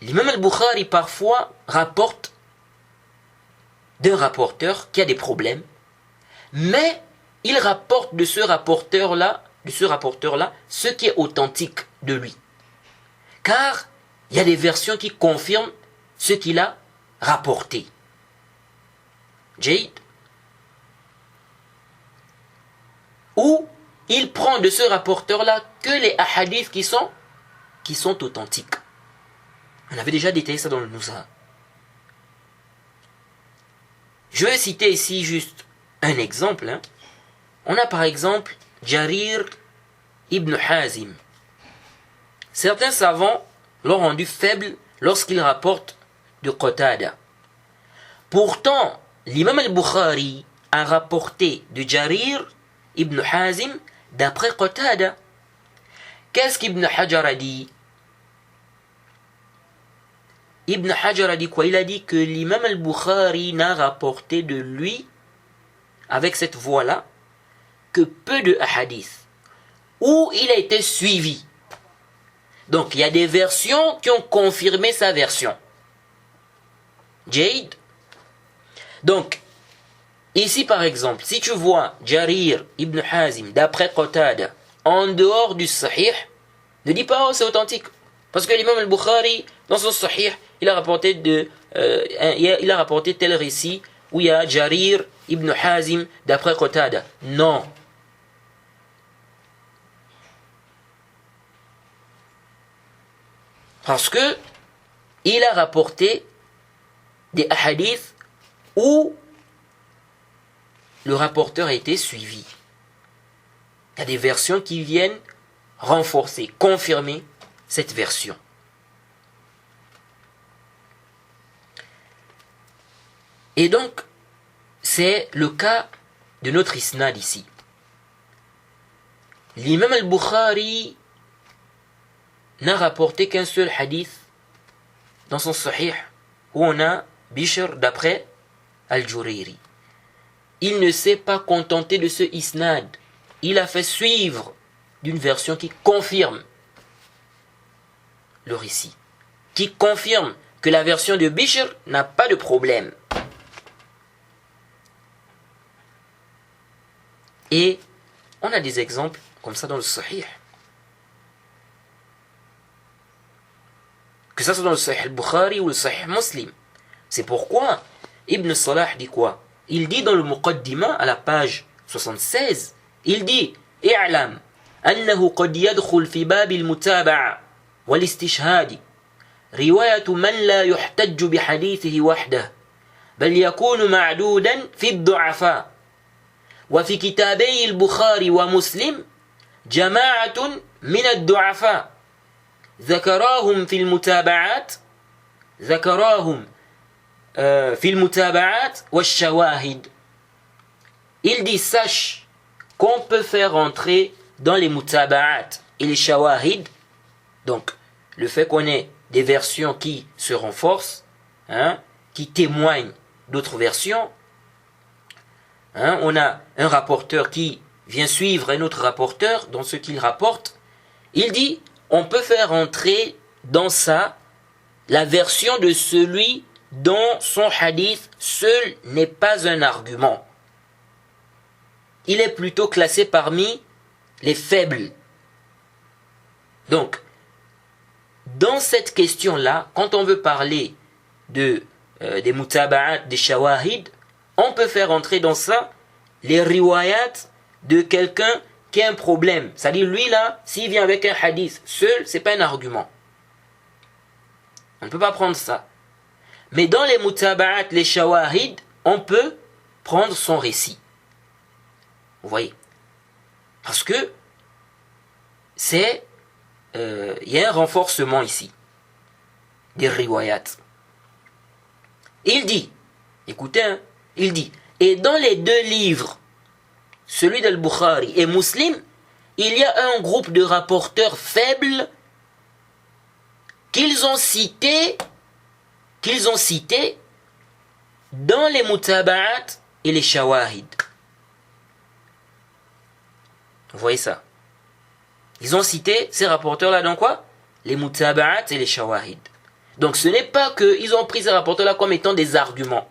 L'imam al-Bukhari parfois rapporte d'un rapporteur qui a des problèmes, mais il rapporte de ce rapporteur-là ce qui est authentique de lui. Car il y a des versions qui confirment ce qu'il a rapporté. Jade. Ou il prend de ce rapporteur-là que les ahadiths qui sont authentiques. On avait déjà détaillé ça dans le Nuzha. Je vais citer ici juste un exemple. On a par exemple Jarir ibn Hazim. Certains savants l'ont rendu faible lorsqu'il rapporte de Qatada. Pourtant, l'imam al-Bukhari a rapporté de Jarir ibn Hazim d'après Qatada. Qu'est-ce qu'Ibn Hajar a dit? Ibn Hajar a dit quoi? Il a dit que l'imam al-Bukhari n'a rapporté de lui, avec cette voix-là, que peu de hadiths, où il a été suivi. Donc il y a des versions qui ont confirmé sa version. Jade. Donc, ici par exemple, si tu vois Jarir ibn Hazim d'après Qatada en dehors du Sahih, ne dis pas oh c'est authentique. Parce que l'imam al-Bukhari, dans son Sahih, il a rapporté tel récit où il y a Jarir ibn Hazim d'après Qatada. Non. Parce que il a rapporté des hadiths où le rapporteur a été suivi. Il y a des versions qui viennent renforcer, confirmer cette version. Et donc, c'est le cas de notre isnad ici. L'imam al-Bukhari n'a rapporté qu'un seul hadith dans son sahih où on a Bishr d'après al-Jurayri. Il ne s'est pas contenté de ce isnad. Il a fait suivre d'une version qui confirme le récit, qui confirme que la version de Bishr n'a pas de problème. Et on a des exemples comme ça dans le Sahih. Que ça soit dans le Sahih al-Bukhari ou le Sahih Muslim. C'est pourquoi Ibn Salah dit quoi? Il dit dans le Muqaddima à la page 76, il dit اعلم أنه قد يدخل في باب المتابعة والاستشهاد رواية من لا يحتج بحديثه وحده بل يكون معدودا في الضعفاء وفي كتابي البخاري ومسلم جماعة من الضعفاء ذكراهم في المتابعات والشواهد. Il dit sache qu'on peut faire entrer dans les mutaba'at et les shawahid, donc le fait qu'on ait des versions qui se renforcent, qui témoignent d'autres versions. On a un rapporteur qui vient suivre un autre rapporteur dans ce qu'il rapporte. Il dit, on peut faire entrer dans ça la version de celui dont son hadith seul n'est pas un argument. Il est plutôt classé parmi les faibles. Donc, dans cette question-là, quand on veut parler des mutaba'at, des shawahid, on peut faire entrer dans ça les riwayat de quelqu'un qui a un problème. C'est-à-dire, lui là, s'il vient avec un hadith seul, c'est pas un argument. On ne peut pas prendre ça. Mais dans les mutaba'at, les shawahid, on peut prendre son récit. Vous voyez? Parce que il y a un renforcement ici des riwayat. Il dit, écoutez, il dit, et dans les deux livres, celui d'Al-Bukhari et Muslim, il y a un groupe de rapporteurs faibles qu'ils ont cités dans les mutaba'at et les shawahid. Vous voyez ça? Ils ont cité ces rapporteurs-là dans quoi? Les mutaba'at et les shawahid. Donc ce n'est pas qu'ils ont pris ces rapporteurs-là comme étant des arguments.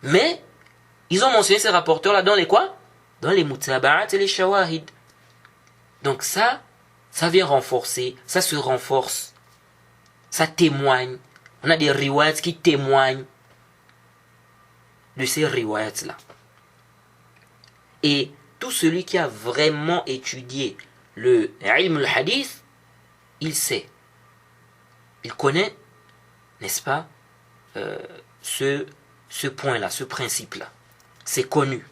Mais ils ont mentionné ces rapporteurs-là dans les quoi? Dans les mutaba'at et les shawahid. Donc ça vient renforcer, ça se renforce. Ça témoigne. On a des riwayats qui témoignent de ces riwayats-là. Et tout celui qui a vraiment étudié le ilm al-hadith, il sait. Il connaît, n'est-ce pas, ce point-là, ce principe-là. C'est connu.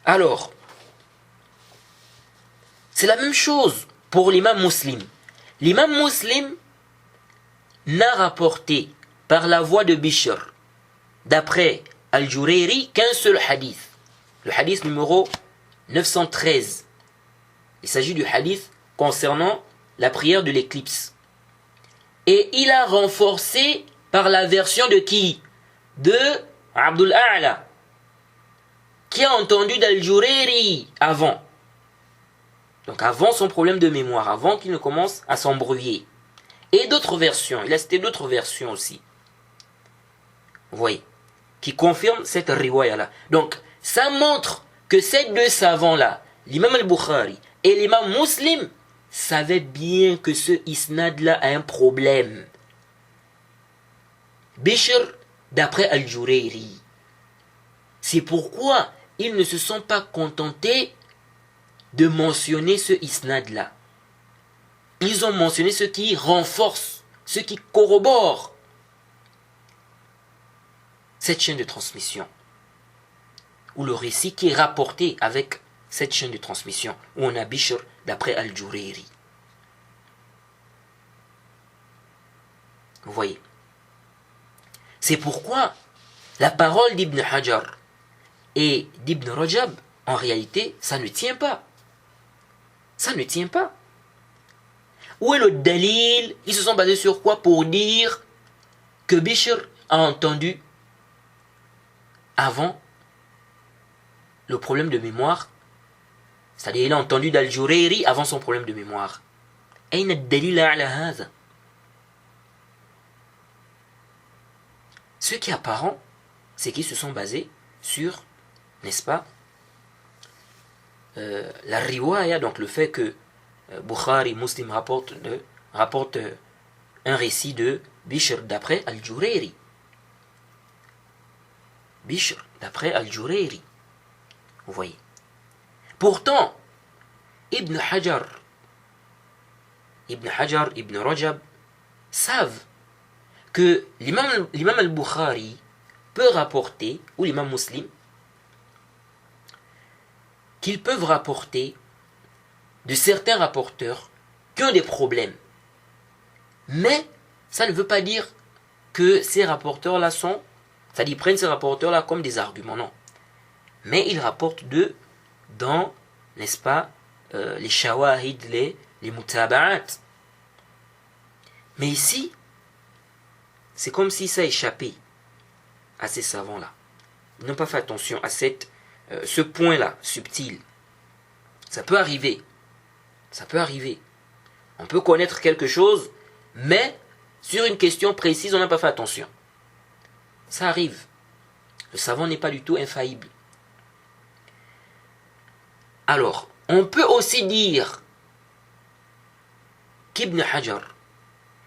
Alors, c'est la même chose pour l'imam Muslim. L'imam Muslim n'a rapporté par la voix de Bishr, d'après Al-Jurayri, qu'un seul hadith. Le hadith numéro 913. Il s'agit du hadith concernant la prière de l'éclipse. Et il a renforcé par la version de qui? De Abdul A'la, qui a entendu d'Al-Jurayri avant. Donc avant son problème de mémoire, avant qu'il ne commence à s'embrouiller. Et d'autres versions, il a cité d'autres versions aussi. Vous voyez, qui confirment cette riwaya-là. Donc, ça montre que ces deux savants-là, l'imam al-Bukhari et l'imam Muslim, savaient bien que ce isnad-là a un problème. Bishr, d'après Al-Jurayri. C'est pourquoi ils ne se sont pas contentés de mentionner ce isnad-là. Ils ont mentionné ce qui renforce ce qui corrobore cette chaîne de transmission, ou le récit qui est rapporté avec cette chaîne de transmission, où on a Bishr d'après Al-Jurayri. Vous voyez. C'est pourquoi la parole d'Ibn Hajar et d'Ibn Rajab, en réalité, ça ne tient pas. Ça ne tient pas. Où est le dalil? Ils se sont basés sur quoi pour dire que Bishr a entendu avant le problème de mémoire? C'est-à-dire il a entendu d'Al-Jurayri avant son problème de mémoire. أين الدليل على هذا? Ce qui est apparent, c'est qu'ils se sont basés sur, n'est-ce pas, la riwaya, donc le fait que Bukhari, Muslim rapporte un récit de Bishr d'après Al-Jurayri. Bishr d'après Al-Jurayri. Vous voyez. Pourtant, Ibn Hajar, Ibn Rajab savent que l'imam al-Bukhari peut rapporter, ou l'imam Muslim, qu'ils peuvent rapporter de certains rapporteurs qui ont des problèmes. Mais ça ne veut pas dire que ces rapporteurs-là sont, c'est-à-dire ils prennent ces rapporteurs-là comme des arguments, non. Mais ils rapportent d'eux dans, n'est-ce pas, les shawahid, les mutaba'at. Mais ici, c'est comme si ça échappait à ces savants-là. Ils n'ont pas fait attention à ce point-là, subtil. Ça peut arriver. Ça peut arriver. On peut connaître quelque chose, mais sur une question précise, on n'a pas fait attention. Ça arrive. Le savant n'est pas du tout infaillible. Alors, on peut aussi dire qu'Ibn Hajar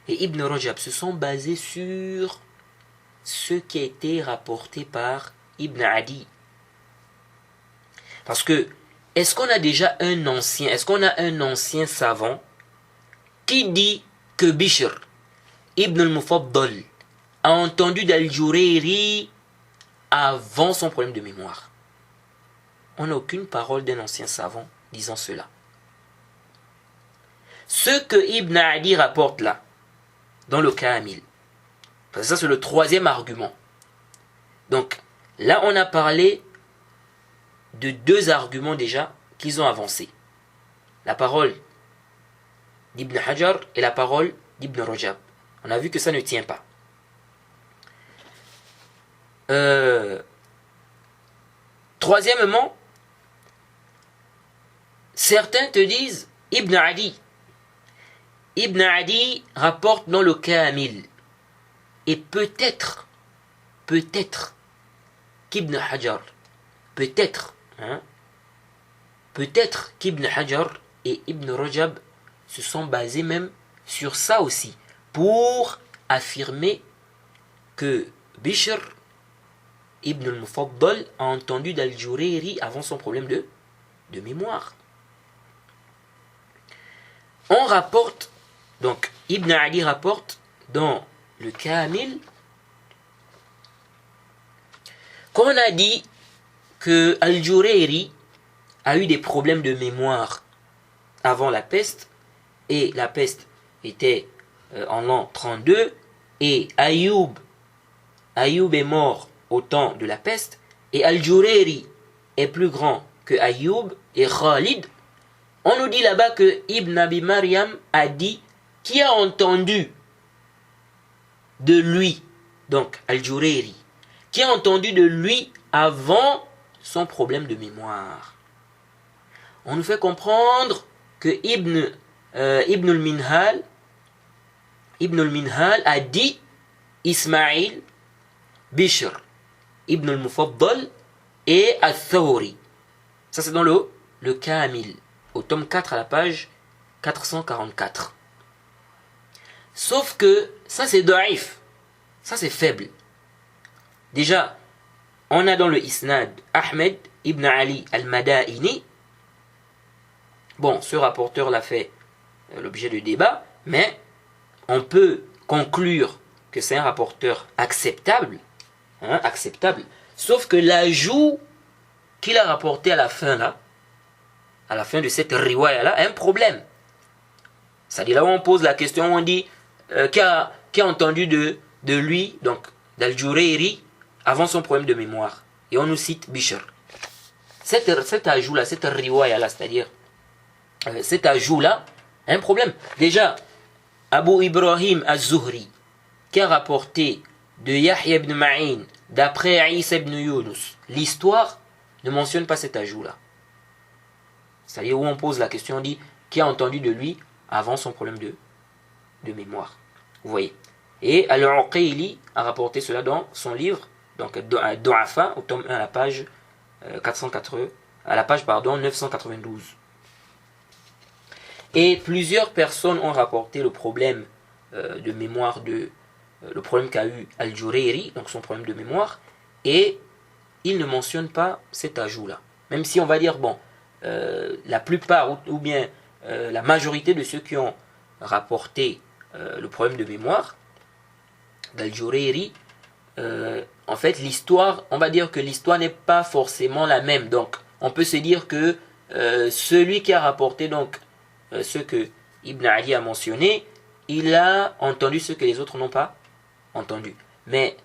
et Ibn Rajab se sont basés sur ce qui a été rapporté par Ibn Adi. Parce que, est-ce qu'on a un ancien savant qui dit que Bishr Ibn al-Mufaddal a entendu d'Al-Jurayri avant son problème de mémoire? On n'a aucune parole d'un ancien savant disant cela. Ce que Ibn Adi rapporte là, dans le Kamil, parce que ça c'est le troisième argument. Donc là on a parlé de deux arguments déjà qu'ils ont avancés. La parole d'Ibn Hajar et la parole d'Ibn Rajab. On a vu que ça ne tient pas. Troisièmement, certains te disent Ibn Adi. Ibn Adi rapporte dans le Kamil. Et peut-être qu'Ibn Hajar, peut-être qu'Ibn Hajar et Ibn Rajab se sont basés même sur ça aussi, pour affirmer que Bishr Ibn al-Mufaddal a entendu d'Al-Jurayri avant son problème de mémoire. On rapporte, donc Ibn Ali rapporte dans le Kamil qu'on a dit que Al-Jurayri a eu des problèmes de mémoire avant la peste, et la peste était en l'an 32, et Ayoub est mort au temps de la peste, et Al-Jurayri est plus grand que Ayoub et Khalid. On nous dit là-bas que Ibn Abi Maryam a dit qui a entendu de lui, donc Al-Jurayri, qui a entendu de lui avant son problème de mémoire. On nous fait comprendre que Ibn al-Minhal a dit Ismaïl, Bishr, Ibn al-Mufaddal et Al-Thawri. Ça c'est dans le Kamil, au tome 4 à la page 444. Sauf que ça c'est daïf, ça c'est faible. Déjà, on a dans le Isnad Ahmed ibn Ali al-Madaini. Bon, ce rapporteur l'a fait l'objet de débat, mais on peut conclure que c'est un rapporteur acceptable, acceptable, sauf que l'ajout qu'il a rapporté à la fin là, à la fin de cette riwaya là, a un problème. C'est-à-dire là où on pose la question, on dit qui a entendu de lui, donc d'Al-Jurayri, avant son problème de mémoire. Et on nous cite Bishr. Cet ajout là, cette riwaya là, c'est-à-dire cet ajout là, a un problème. Déjà, Abu Ibrahim Az-Zuhri, qui a rapporté de Yahya ibn Ma'in d'après Isa ibn Yunus, l'histoire ne mentionne pas cet ajout-là. C'est-à-dire où on pose la question, on dit qui a entendu de lui avant son problème de mémoire. Vous voyez. Et Al-Uqayli a rapporté cela dans son livre, donc Du'afa, au tome 1 à la page 992. Et plusieurs personnes ont rapporté le problème de mémoire le problème qu'a eu Al-Jurayri, donc son problème de mémoire, et il ne mentionne pas cet ajout-là. Même si on va dire, bon, la plupart, ou bien la majorité de ceux qui ont rapporté le problème de mémoire d'Al-Jurayri, en fait, l'histoire, on va dire que l'histoire n'est pas forcément la même. Donc, on peut se dire que celui qui a rapporté donc ce que Ibn Ali a mentionné, il a entendu ce que les autres n'ont pas entendu. Mais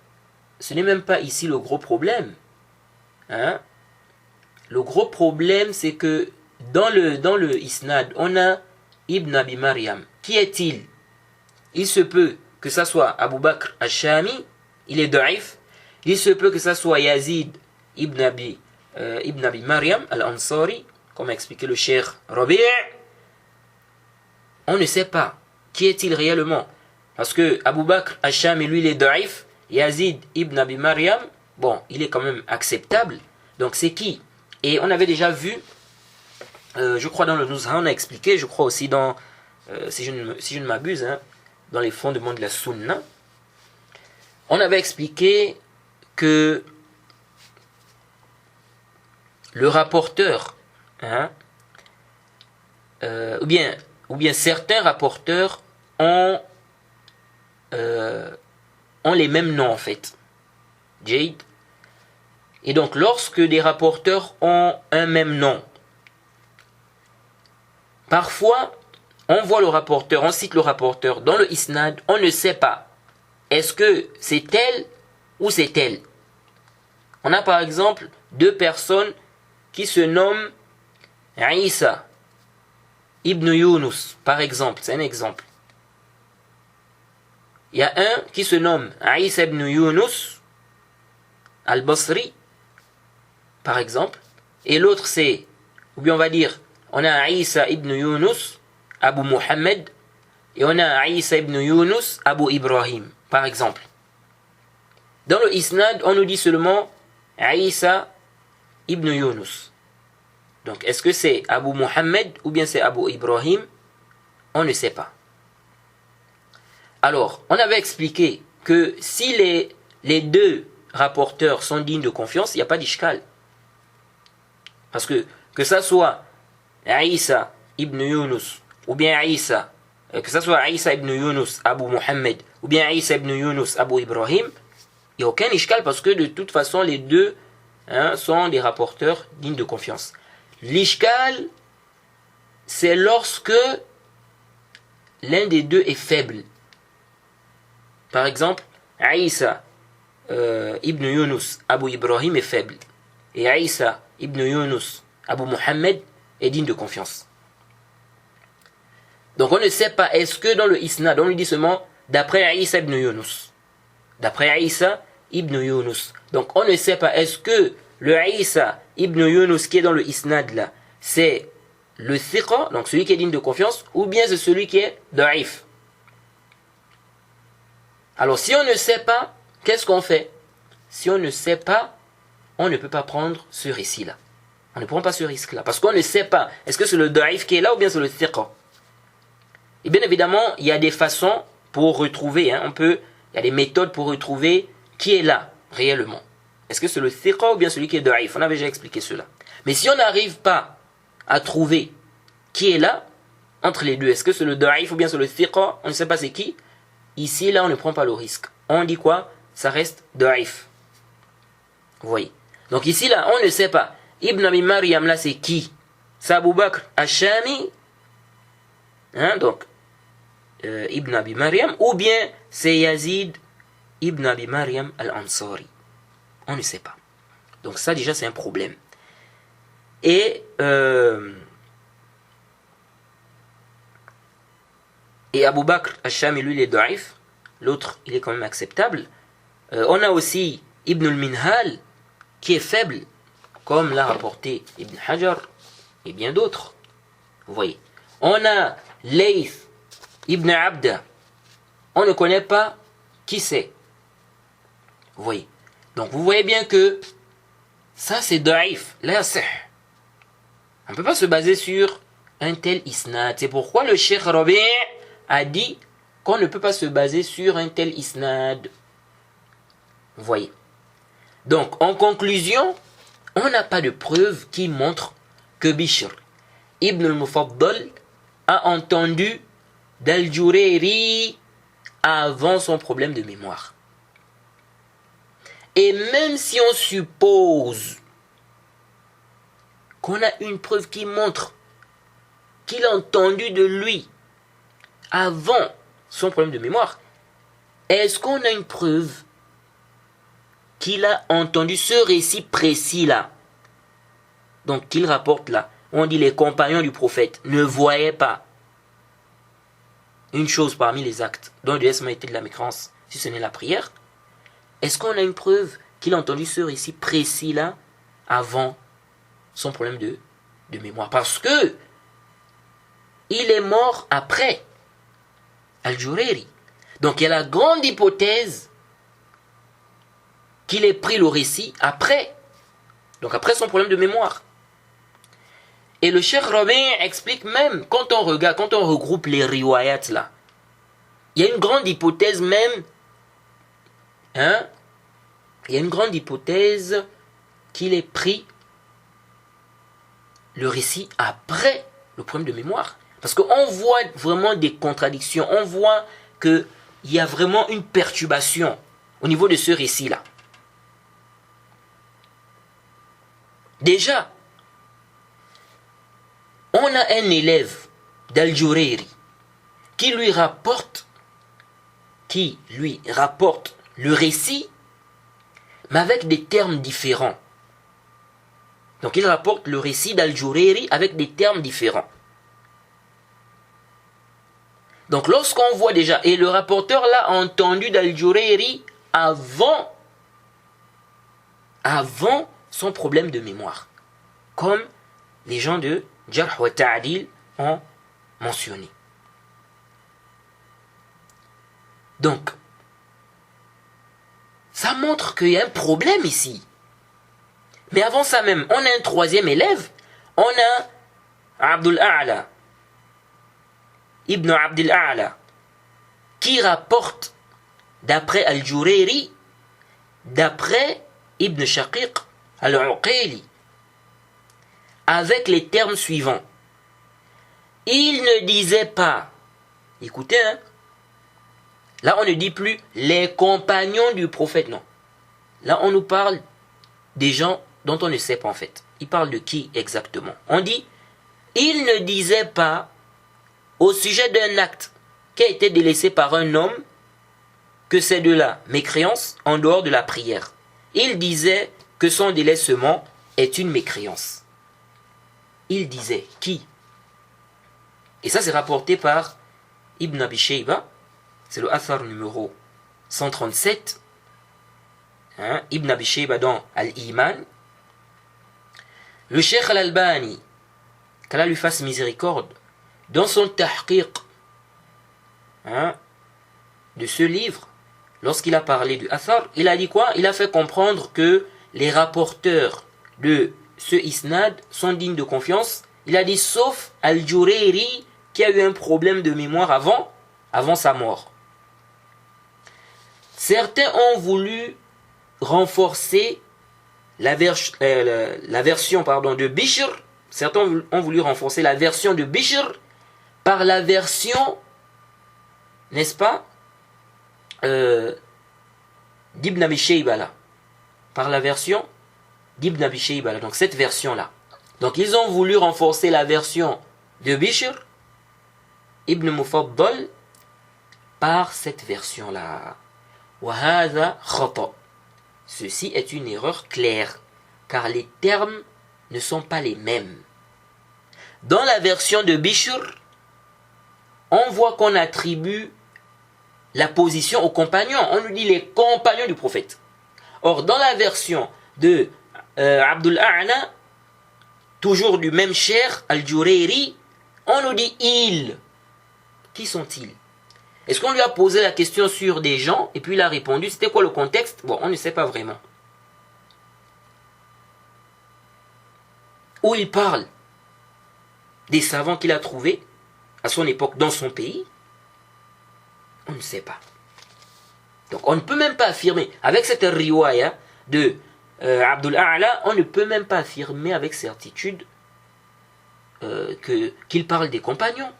ce n'est même pas ici le gros problème. Le gros problème, c'est que dans le Isnad, on a Ibn Abi Maryam. Qui est-il? Il se peut que ça soit Abu Bakr al-Shami, il est da'if. Il se peut que ça soit Yazid Ibn Abi Maryam al-Ansari, comme a expliqué le cheikh Rabi'. On ne sait pas. Qui est-il réellement? Parce que Abu Bakr al-Shami, lui, il est da'if. Yazid Ibn Abi Maryam, bon, il est quand même acceptable. Donc c'est qui? Et on avait déjà vu, je crois dans le Nuzha, on a expliqué, je crois aussi dans, si je ne m'abuse, dans les fondements de la Sunna, on avait expliqué que le rapporteur, ou bien certains rapporteurs ont les mêmes noms en fait. Jade. Et donc lorsque des rapporteurs ont un même nom, parfois on voit le rapporteur, on cite le rapporteur dans le isnad, on ne sait pas est-ce que c'est tel ou c'est tel. On a par exemple deux personnes qui se nomment Isa ibn Yunus, par exemple, c'est un exemple. Il y a un qui se nomme Isa ibn Yunus al-Basri, par exemple, et l'autre c'est, ou bien on va dire, on a Isa ibn Yunus Abu Muhammad, et on a Isa ibn Yunus Abu Ibrahim, par exemple. Dans le isnad, on nous dit seulement Isa ibn Yunus. Donc, est-ce que c'est Abu Muhammad ou bien c'est Abu Ibrahim? On ne sait pas. Alors, on avait expliqué que si les deux rapporteurs sont dignes de confiance, il n'y a pas d'ishkal. Parce que ça soit Isa ibn Yunus ou bien Isa, que ça soit Isa ibn Yunus Abu Muhammad ou bien Isa ibn Yunus Abu Ibrahim, il n'y a aucun ishkal parce que de toute façon les deux sont des rapporteurs dignes de confiance. L'ishkal, c'est lorsque l'un des deux est faible. Par exemple, Isa ibn Yunus Abu Ibrahim est faible. Et Isa ibn Yunus Abu Muhammad est digne de confiance. Donc on ne sait pas, est-ce que dans le isnad, on lui dit seulement d'après Isa ibn Yunus. D'après Isa ibn Yunus. Donc on ne sait pas, est-ce que le Isa ibn Yunus qui est dans le isnad là, c'est le thiqa, donc celui qui est digne de confiance, ou bien c'est celui qui est da'if. Alors si on ne sait pas, qu'est-ce qu'on fait? Si on ne sait pas, on ne peut pas prendre ce récit-là. On ne prend pas ce risque-là. Parce qu'on ne sait pas, est-ce que c'est le da'if qui est là ou bien c'est le thiqa? Et bien évidemment, il y a des façons pour retrouver, il y a des méthodes pour retrouver qui est là, réellement. Est-ce que c'est le thiqa ou bien celui qui est da'if? On avait déjà expliqué cela. Mais si on n'arrive pas à trouver qui est là, entre les deux, est-ce que c'est le da'if ou bien c'est le thiqa? On ne sait pas c'est qui. ici, là, on ne prend pas le risque. On dit quoi? Ça reste da'if. Vous voyez. Donc ici, là, on ne sait pas. Ibn Abi Maryam, là, c'est qui? C'est Abu Bakr Ash-Shami. Hein, donc, Ibn Abi Maryam. Ou bien, c'est Yazid Ibn Abi Maryam al-Ansari. On ne sait pas. Donc ça, déjà, c'est un problème. Et Abu Bakr Ash-Shami, lui, il est da'if. L'autre, il est quand même acceptable. On a aussi Ibn al-Minhal, qui est faible, comme l'a rapporté Ibn Hajar et bien d'autres. Vous voyez. On a Layth Ibn Abda. On ne connaît pas qui c'est. Vous voyez. Donc vous voyez bien que ça c'est da'if. La sih. On ne peut pas se baser sur un tel isnad. C'est pourquoi le Cheikh Rabi' a dit qu'on ne peut pas se baser sur un tel isnad. Vous voyez. Donc, en conclusion, on n'a pas de preuve qui montre que Bishr ibn al-Mufaddal a entendu d'Al-Jurayri avant son problème de mémoire. Et même si on suppose qu'on a une preuve qui montre qu'il a entendu de lui avant son problème de mémoire, est-ce qu'on a une preuve qu'il a entendu ce récit précis-là? Donc, qu'il rapporte là. On dit les compagnons du prophète ne voyaient pas une chose parmi les actes dont le délaissement était de la mécréance, si ce n'est la prière. Est-ce qu'on a une preuve qu'il a entendu ce récit précis-là avant son problème de mémoire? Parce que il est mort après Al-Jurayri. Donc, il y a la grande hypothèse qu'il ait pris le récit après. Donc après son problème de mémoire. Et le Cheikh Rabi' explique même, quand on regarde, quand on regroupe les riwayat là, il y a une grande hypothèse même, hein, il y a une grande hypothèse qu'il ait pris le récit après le problème de mémoire. Parce qu'on voit vraiment des contradictions, on voit qu'il y a vraiment une perturbation au niveau de ce récit là. Déjà, on a un élève d'Al-Jurayri qui lui rapporte le récit, mais avec des termes différents. Donc il rapporte le récit d'Al-Jurayri avec des termes différents. Donc lorsqu'on voit déjà, et le rapporteur l'a entendu d'Al-Jurayri avant son problème de mémoire, comme les gens de Jarh wa Ta'dil ont mentionné. Donc, ça montre qu'il y a un problème ici. Mais avant ça même, on a un troisième élève, on a Abdul A'la, Ibn Abdul A'la, qui rapporte d'après Al-Jurayri, d'après Ibn Shaqiq Al-Uqayli, avec les termes suivants. Il ne disait pas, écoutez, hein, là on ne dit plus les compagnons du prophète, non. Là on nous parle des gens dont on ne sait pas en fait. Il parle de qui exactement? On dit, il ne disait pas au sujet d'un acte qui a été délaissé par un homme que c'est de la mécréance en dehors de la prière. Il disait que son délaissement est une mécréance. Il disait qui? Et ça c'est rapporté par Ibn Abi Shayba, c'est le Athar numéro 137, hein, Ibn Abi Shayba dans Al-Iman. Le Cheikh Al-Albani, qu'Allah lui fasse miséricorde, dans son tahqiq, hein, de ce livre, lorsqu'il a parlé du Athar, il a dit quoi? Il a fait comprendre que les rapporteurs de ce isnad sont dignes de confiance. Il a dit sauf Al-Jurayri qui a eu un problème de mémoire avant sa mort. Certains ont voulu renforcer la version de Bishr. Certains ont voulu renforcer la version de Bishr par la version, n'est-ce pas, d'Ibn Abi Shayba là, par la version d'Ibn Abi Shayba là, donc cette version là. Donc ils ont voulu renforcer la version de Bishr Ibn Mufaddal par cette version là. Wa hadha khata. Ceci est une erreur claire, car les termes ne sont pas les mêmes. Dans la version de Bishr, on voit qu'on attribue la position aux compagnons. On nous dit les compagnons du prophète. Or, dans la version de Abdul A'la, toujours du même cher, Al-Jurayri, on nous dit ils. Qui sont-ils? Est-ce qu'on lui a posé la question sur des gens et puis il a répondu? C'était quoi le contexte? Bon, on ne sait pas vraiment. Ou il parle des savants qu'il a trouvés à son époque dans son pays? On ne sait pas. Donc on ne peut même pas affirmer, avec cette riwaya de Abdul A'la, on ne peut même pas affirmer avec certitude qu'il parle des compagnons.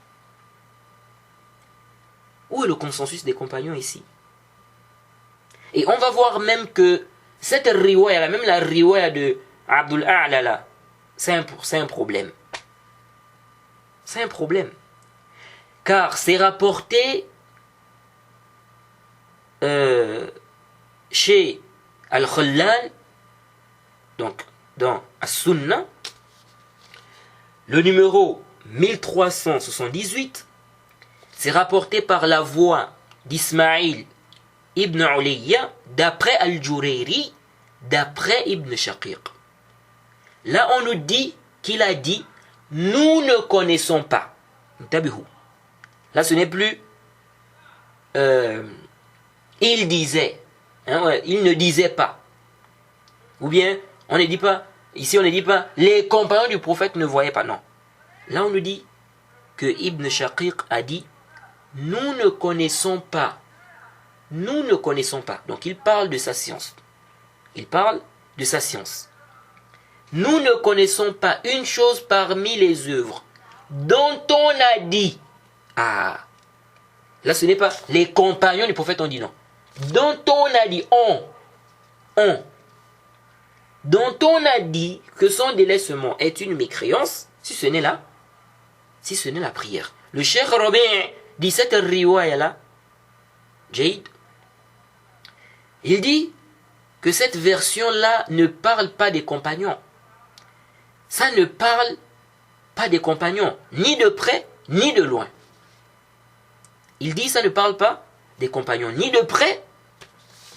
Où est le consensus des compagnons ici? Et on va voir même que cette riwaya, même la riwaya de Abdul A'la là, c'est un problème. C'est un problème. Car c'est rapporté chez Al-Khallal, donc dans As-Sunnah, le numéro 1378, c'est rapporté par la voix d'Ismaïl ibn Ulayya, d'après Al-Jurayri, d'après Ibn Shaqiq. Là, on nous dit qu'il a dit « Nous ne connaissons pas ». Là, ce n'est plus il disait, il ne disait pas. Ou bien, on ne dit pas, ici on ne dit pas, les compagnons du prophète ne voyaient pas. Non. Là, on nous dit que Ibn Shaqiq a dit, nous ne connaissons pas. Nous ne connaissons pas. Donc, il parle de sa science. Il parle de sa science. Nous ne connaissons pas une chose parmi les œuvres dont on a dit. Ah, là ce n'est pas les compagnons du prophète ont dit non. Dont on a dit dont on a dit que son délaissement est une mécréance, si ce n'est la prière. Le Cheikh Rabi' dit cette riwaya là, Jaïd, il dit que cette version là ne parle pas des compagnons. Ça ne parle pas des compagnons, ni de près, ni de loin. Il dit ça ne parle pas des compagnons, ni de près,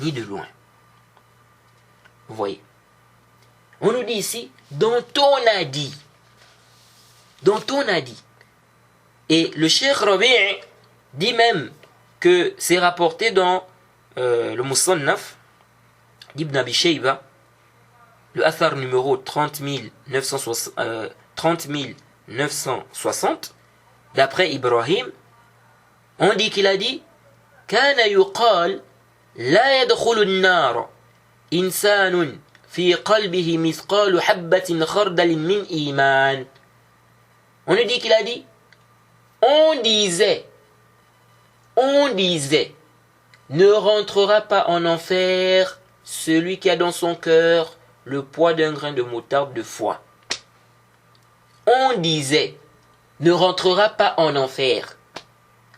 ni de loin. Vous voyez. On nous dit ici, dont on a dit. Dont on a dit. Et le Cheikh Rabi' dit même que c'est rapporté dans le Musannaf d'Ibn Abi Shayba, le Athar numéro 30960, d'après Ibrahim, on dit qu'il a dit كان يقال لا يدخل النار إنسان في قلبه مثقال حبة خردل من إيمان. On nous dit qu'il a dit, on disait, ne rentrera pas en enfer celui qui a dans son cœur le poids d'un grain de moutarde de foi. On disait, ne rentrera pas en enfer.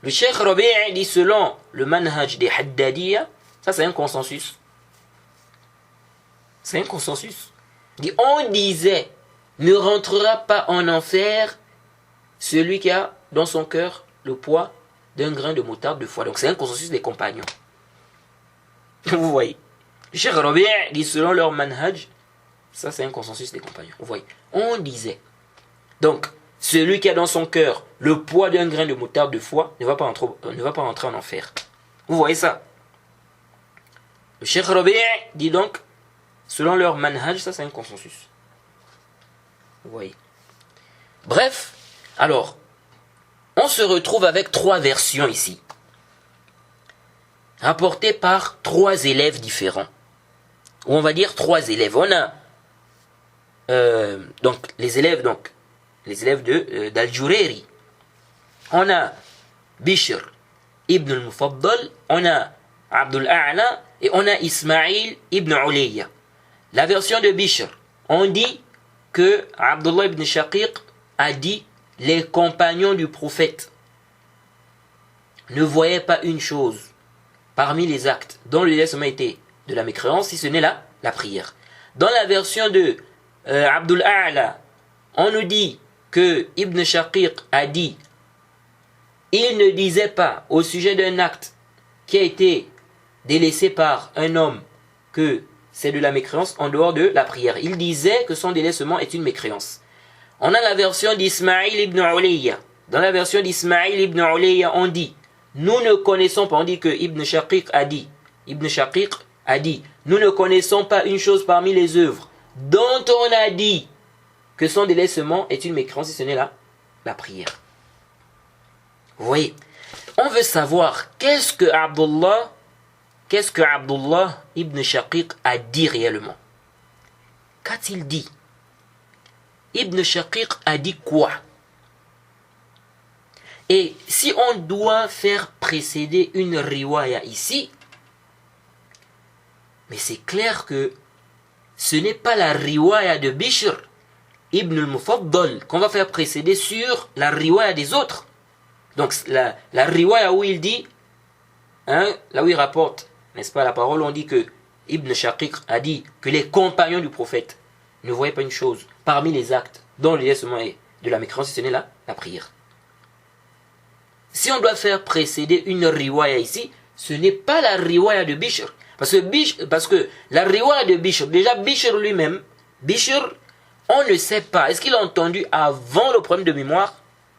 Le Cheikh Rabi' dit selon le manhaj des Haddadiyya, ça c'est un consensus. C'est un consensus. Il dit, on disait, ne rentrera pas en enfer celui qui a dans son cœur le poids d'un grain de moutarde de foi. Donc c'est un consensus des compagnons. Vous voyez. Le Cheikh Rabi' dit selon leur manhaj, ça c'est un consensus des compagnons. Vous voyez. On disait. Donc, celui qui a dans son cœur le poids d'un grain de moutarde de foi ne va pas rentrer en enfer. Vous voyez ça. Le Cheikh Rabi' dit donc, selon leur manhaj, ça c'est un consensus. Vous voyez. Bref, alors, on se retrouve avec 3 versions ici, rapportées par 3 élèves différents. Ou on va dire 3 élèves. On a donc les élèves d'Al-Jurayri. On a Bishr ibn al-Mufaddal, on a Abdul A'la et on a Ismaïl ibn Ulayya. La version de Bishr, on dit que Abdullah ibn Shaqiq a dit les compagnons du prophète ne voyaient pas une chose parmi les actes dont le délaissement était de la mécréance, si ce n'est la prière. Dans la version de Abdul A'la, on nous dit que Ibn Shaqiq a dit il ne disait pas au sujet d'un acte qui a été délaissé par un homme que c'est de la mécréance en dehors de la prière. Il disait que son délaissement est une mécréance. On a la version d'Ismaïl ibn Ulayya. Dans la version d'Ismaïl ibn Ulayya, on dit nous ne connaissons pas, on dit que Ibn Shaqiq a dit, nous ne connaissons pas une chose parmi les œuvres dont on a dit que son délaissement est une mécréance, si ce n'est la prière. Vous voyez, on veut savoir qu'est-ce que Abdullah ibn Shaqiq a dit réellement. Qu'a-t-il dit? Ibn Shaqiq a dit quoi? Et si on doit faire précéder une riwaya ici, mais c'est clair que ce n'est pas la riwaya de Bishr ibn al-Mufaddal qu'on va faire précéder sur la riwaya des autres. Donc la riwaya où il dit, là où il rapporte, n'est-ce pas, la parole, on dit que Ibn Shaqiq a dit que les compagnons du prophète ne voyaient pas une chose parmi les actes dont le délaissement est de la mécréance, si ce n'est la prière. Si on doit faire précéder une riwaya ici, ce n'est pas la riwaya de Bishr. Parce que la riwaya de Bishr, déjà Bishr lui-même, on ne sait pas, est-ce qu'il a entendu avant le problème de mémoire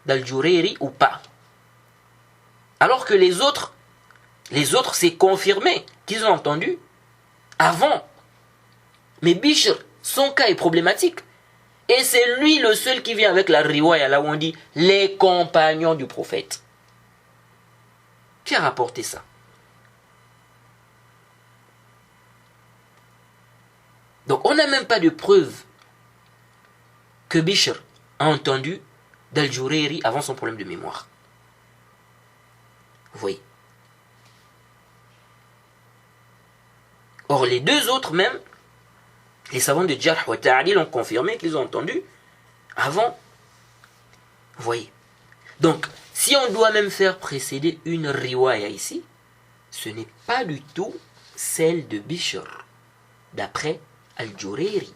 d'Al-Jurayri ou pas? Alors que les autres, c'est confirmé qu'ils ont entendu avant. Mais Bishr, son cas est problématique. Et c'est lui le seul qui vient avec la riwaya, là où on dit les compagnons du prophète. Qui a rapporté ça? Donc on n'a même pas de preuve que Bishr a entendu d'Al-Jurayri avant son problème de mémoire. Vous voyez. Or les deux autres même, les savants de Jarh wa Ta'dil ont confirmé qu'ils ont entendu avant. Vous voyez. Donc, si on doit même faire précéder une riwaya ici, ce n'est pas du tout celle de Bishr, d'après Al-Jurayri.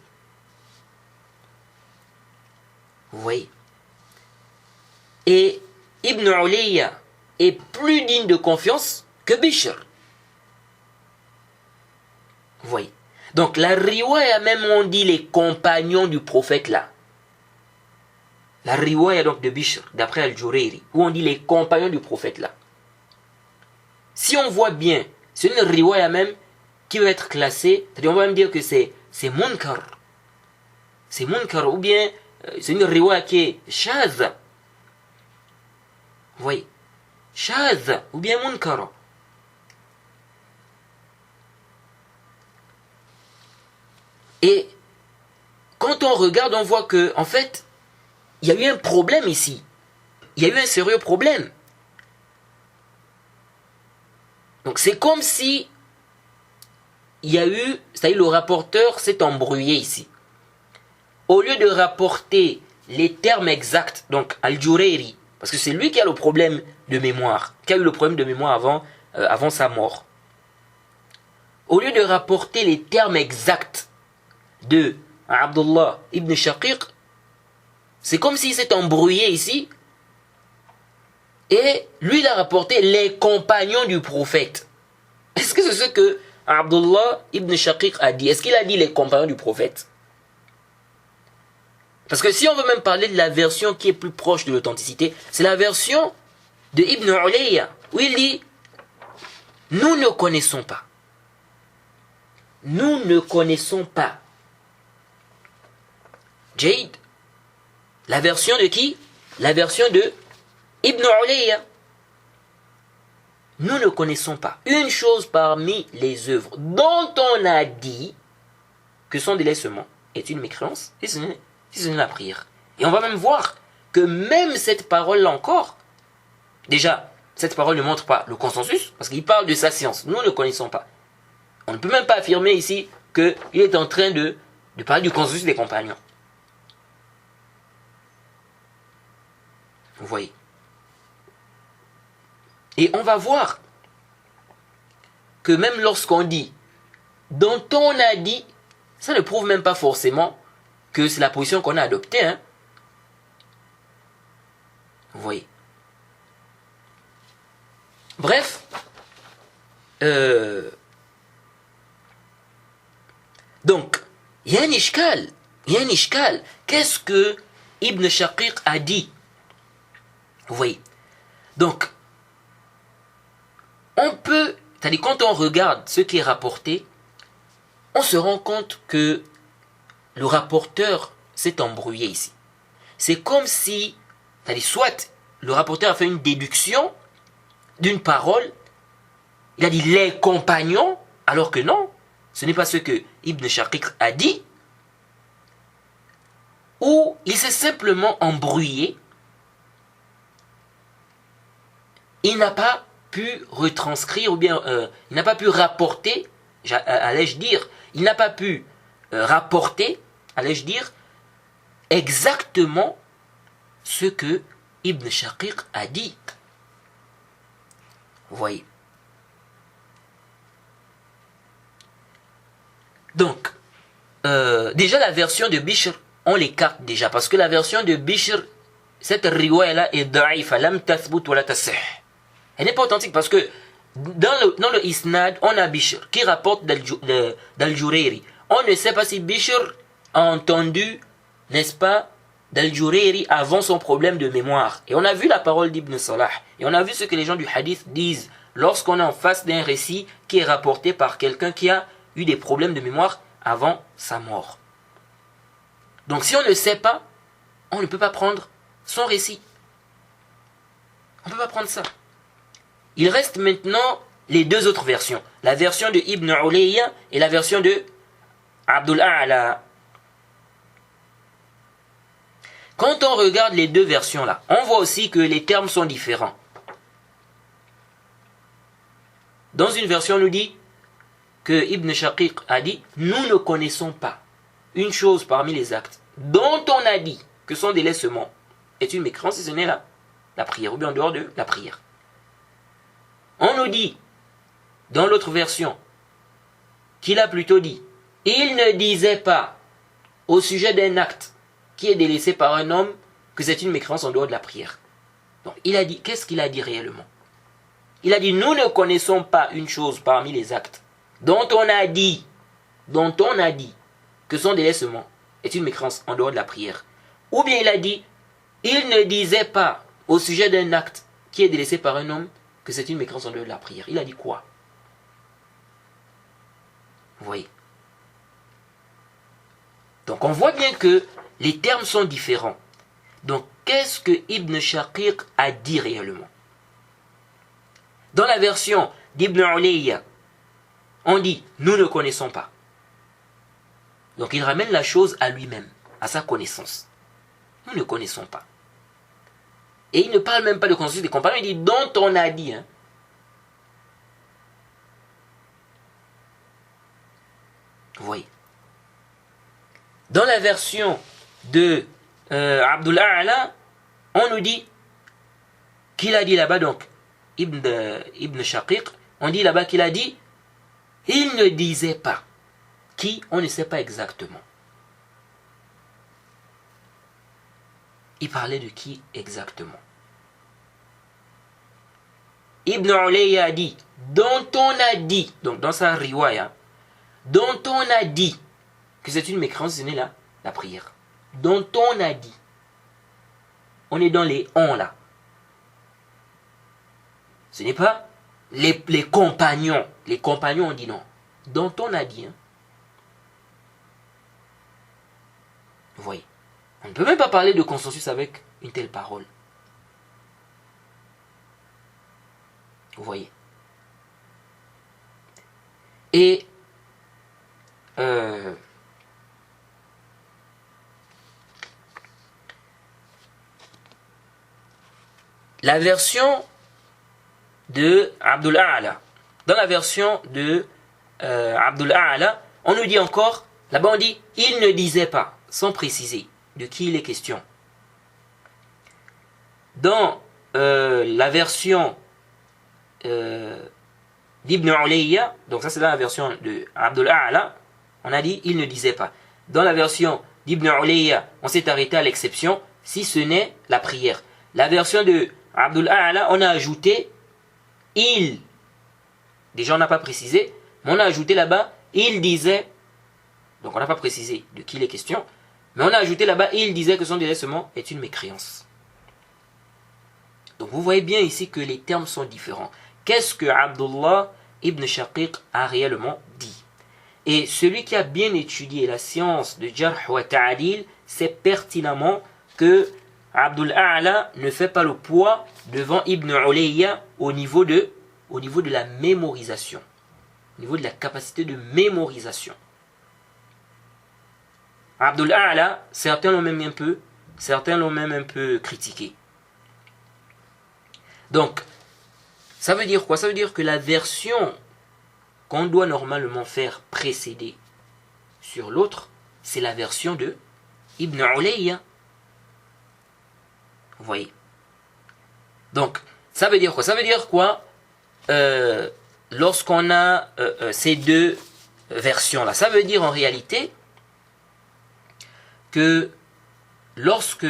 Vous voyez. Et Ibn Ulayya est plus digne de confiance que Bishr. Vous voyez. Donc la riwaya même on dit les compagnons du prophète là. La riwaya donc de Bishr, d'après Al-Jurayri, où on dit les compagnons du prophète là. Si on voit bien, c'est une riwaya même qui va être classée, c'est-à-dire on va même dire que c'est munkar. C'est munkar, ou bien c'est une riwaya qui est shaz. Vous voyez, shaz, ou bien munkar. Et quand on regarde, on voit que, en fait, il y a eu un problème ici. Il y a eu un sérieux problème. Donc c'est comme si il y a eu, c'est-à-dire le rapporteur s'est embrouillé ici. Au lieu de rapporter les termes exacts, donc Al-Jurayri, parce que c'est lui qui a le problème de mémoire, qui a eu le problème de mémoire avant sa mort. Au lieu de rapporter les termes exacts de Abdullah ibn Shaqiq, c'est comme s'il s'est embrouillé ici, et lui il a rapporté les compagnons du prophète. Est-ce que c'est ce que Abdullah ibn Shaqiq a dit? Est-ce qu'il a dit les compagnons du prophète? Parce que si on veut même parler de la version qui est plus proche de l'authenticité, c'est la version de Ibn Ulayya, où il dit nous ne connaissons pas. Nous ne connaissons pas. Jade. La version de qui? La version de Ibn Ulayya. Nous ne connaissons pas une chose parmi les œuvres dont on a dit que son délaissement est une mécréance, si ce n'est la prière. Et on va même voir que même cette parole-là encore, déjà, cette parole ne montre pas le consensus, parce qu'il parle de sa science. Nous ne connaissons pas. On ne peut même pas affirmer ici qu'il est en train de parler du consensus des compagnons. Vous voyez. Et on va voir que même lorsqu'on dit dont on a dit, ça ne prouve même pas forcément que c'est la position qu'on a adoptée. Hein. Vous voyez. Bref. Donc, il y a un ishkal. Qu'est-ce que Ibn Shaqiq a dit? Vous voyez. Donc, on peut, c'est-à-dire quand on regarde ce qui est rapporté, on se rend compte que le rapporteur s'est embrouillé ici. C'est comme si, c'est-à-dire soit le rapporteur a fait une déduction d'une parole, il a dit les compagnons, alors que non, ce n'est pas ce que Ibn Shaqiq a dit, ou il s'est simplement embrouillé, il n'a pas pu retranscrire, ou bien il n'a pas pu rapporter, allais-je dire, il n'a pas pu rapporter, allais-je dire, exactement ce que Ibn Shaqiq a dit. Vous voyez. Donc, déjà la version de Bishr, on l'écarte déjà, parce que la version de Bishr, cette riwaya-là est da'ifa, lam tathbut wa la tasih. Elle n'est pas authentique parce que dans le isnad, on a Bishr qui rapporte d'Al-Jurayri. On ne sait pas si Bishr a entendu, n'est-ce pas, d'Al-Jurayri avant son problème de mémoire. Et on a vu la parole d'Ibn Salah. Et on a vu ce que les gens du hadith disent lorsqu'on est en face d'un récit qui est rapporté par quelqu'un qui a eu des problèmes de mémoire avant sa mort. Donc si on ne sait pas, on ne peut pas prendre son récit. On ne peut pas prendre ça. Il reste maintenant les deux autres versions. La version de Ibn Ulayya et la version de Abdul A'la. Quand on regarde les deux versions là, on voit aussi que les termes sont différents. Dans une version, on nous dit que Ibn Shaqiq a dit « Nous ne connaissons pas une chose parmi les actes dont on a dit que son délaissement est une mécréance si ce n'est la prière, ou bien en dehors de la prière. » On nous dit, dans l'autre version, qu'il a plutôt dit « Il ne disait pas au sujet d'un acte qui est délaissé par un homme que c'est une mécréance en dehors de la prière. » Donc il a dit, qu'est-ce qu'il a dit réellement? Il a dit « Nous ne connaissons pas une chose parmi les actes dont on a dit que son délaissement est une mécréance en dehors de la prière. » Ou bien il a dit « Il ne disait pas au sujet d'un acte qui est délaissé par un homme que c'est une mécréance en dehors de la prière. » Il a dit quoi? Vous voyez. Donc on voit bien que les termes sont différents. Donc qu'est-ce que Ibn Shaqiq a dit réellement? Dans la version d'Ibn Ulayya, on dit « Nous ne connaissons pas ». Donc il ramène la chose à lui-même, à sa connaissance. Nous ne connaissons pas. Et il ne parle même pas de consensus des compagnons, il dit « Dont on a dit hein. ». Vous voyez. Dans la version de Abdul A'la, on nous dit qu'il a dit là-bas, donc Ibn Shaqiq, on dit là-bas qu'il a dit il ne disait pas. Qui? On ne sait pas exactement. Il parlait de qui exactement? Ibn Ulayya a dit dont on a dit, donc dans sa riwaya, dont on a dit que c'est une mécréance, ce n'est la prière. Dont on a dit. On est dans les on là. Ce n'est pas les compagnons. Les compagnons ont dit non. Dont on a dit. Hein. Vous voyez. On ne peut même pas parler de consensus avec une telle parole. Vous voyez. Et la version de Abdul A'la. Dans la version de Abdul A'la, on nous dit encore, là-bas on dit, il ne disait pas, sans préciser de qui il est question. Dans la version d'Ibn Ulayya, donc ça c'est dans la version de Abdul A'la, on a dit, il ne disait pas. Dans la version d'Ibn Ulayya, on s'est arrêté à l'exception, si ce n'est la prière. La version de Abdul A'la, on a ajouté, il, déjà on n'a pas précisé, mais on a ajouté là-bas, il disait, donc on n'a pas précisé de qui il est question, mais on a ajouté là-bas, il disait que son délaissement est une mécréance. Donc vous voyez bien ici que les termes sont différents. Qu'est-ce que Abdullah ibn Shaqiq a réellement dit? Et celui qui a bien étudié la science de Jarh wa Ta'adil sait pertinemment que Abdul A'la ne fait pas le poids devant Ibn Ulayya au niveau de la mémorisation, au niveau de la capacité de mémorisation. Abdul A'la, certains l'ont même un peu critiqué. Donc, ça veut dire quoi? Ça veut dire que la version qu'on doit normalement faire précéder sur l'autre, c'est la version de Ibn Ulayya. Vous voyez? Donc, ça veut dire quoi? Ça veut dire quoi? Lorsqu'on a ces deux versions-là, ça veut dire en réalité que lorsque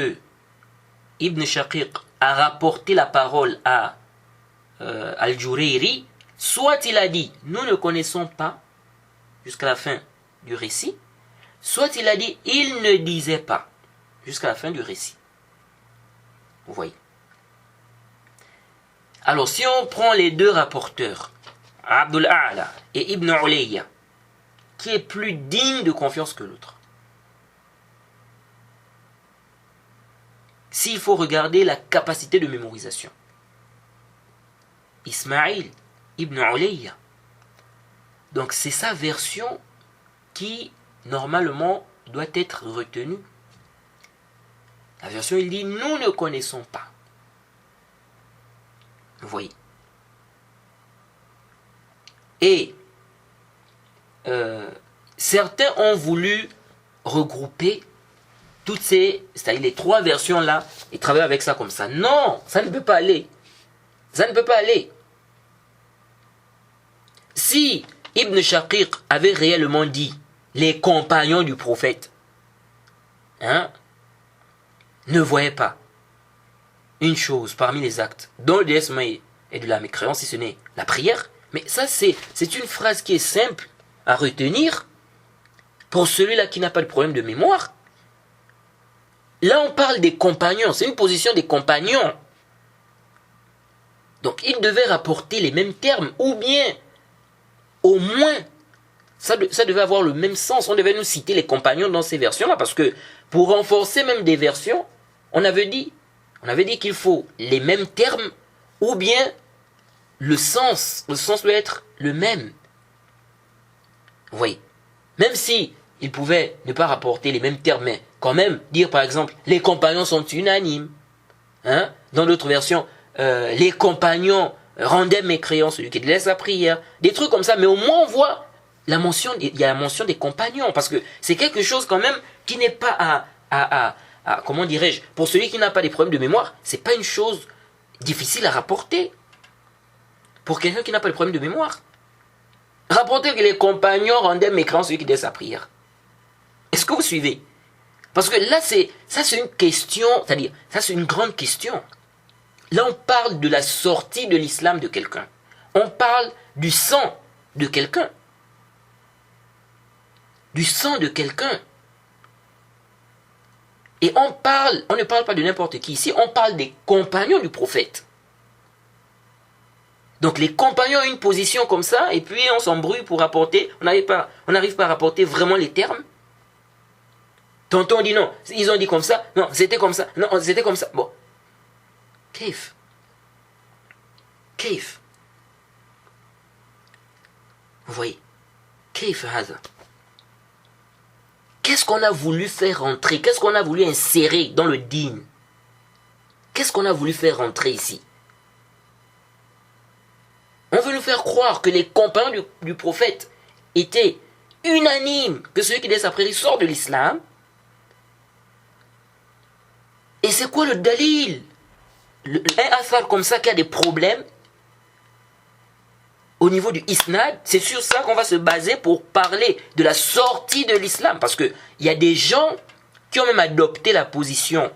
Ibn Shaqiq a rapporté la parole à Al-Jurayri, soit il a dit « nous ne connaissons pas » jusqu'à la fin du récit, soit il a dit « il ne disait pas » jusqu'à la fin du récit. Vous voyez? Alors si on prend les deux rapporteurs, Abdul A'la et Ibn Ulayya, qui est plus digne de confiance que l'autre? S'il faut regarder la capacité de mémorisation, Ismaïl ibn Ulayya, donc c'est sa version qui normalement doit être retenue. La version, il dit nous ne connaissons pas. Vous voyez? Et certains ont voulu regrouper toutes ces, c'est-à-dire les trois versions-là, et travailler avec ça comme ça. Non, ça ne peut pas aller. Ça ne peut pas aller. Si Ibn Shaqiq avait réellement dit les compagnons du prophète, ne voyaient pas une chose parmi les actes dont le délaissement est de la mécréance, si ce n'est la prière, mais ça c'est une phrase qui est simple à retenir pour celui-là qui n'a pas de problème de mémoire. Là, on parle des compagnons. C'est une position des compagnons. Donc, ils devaient rapporter les mêmes termes. Ou bien, au moins, ça devait avoir le même sens. On devait nous citer les compagnons dans ces versions-là. Parce que, pour renforcer même des versions, on avait dit qu'il faut les mêmes termes. Ou bien, le sens doit être le même. Vous voyez? Même si ils pouvaient ne pas rapporter les mêmes termes, mais quand même dire par exemple les compagnons sont unanimes. Dans d'autres versions, les compagnons rendaient mécréant celui qui laisse la prière. Des trucs comme ça, mais au moins on voit il y a la mention des compagnons, parce que c'est quelque chose quand même qui n'est pas comment dirais-je, pour celui qui n'a pas des problèmes de mémoire, c'est pas une chose difficile à rapporter. Pour quelqu'un qui n'a pas de problème de mémoire. Rapporter que les compagnons rendaient mécréant celui qui laisse la prière. Est-ce que vous suivez? Parce que là, ça c'est une question, c'est-à-dire, ça c'est une grande question. Là, on parle de la sortie de l'islam de quelqu'un. On parle du sang de quelqu'un. Du sang de quelqu'un. Et on ne parle pas de n'importe qui. Ici, on parle des compagnons du prophète. Donc les compagnons ont une position comme ça, et puis on s'embrouille pour rapporter, on n'arrive pas à rapporter vraiment les termes. Tantôt on dit non, ils ont dit comme ça, non, c'était comme ça, non, c'était comme ça. Bon. Kaif. Vous voyez? Kaif hada. Qu'est-ce qu'on a voulu faire rentrer? Qu'est-ce qu'on a voulu insérer dans le dîn? Qu'est-ce qu'on a voulu faire rentrer ici? On veut nous faire croire que les compagnons du prophète étaient unanimes, que celui qui laisse après il sort de l'islam. Et c'est quoi le dalil? Un athar comme ça qui a des problèmes au niveau du isnad, c'est sur ça qu'on va se baser pour parler de la sortie de l'islam. Parce qu'il y a des gens qui ont même adopté la position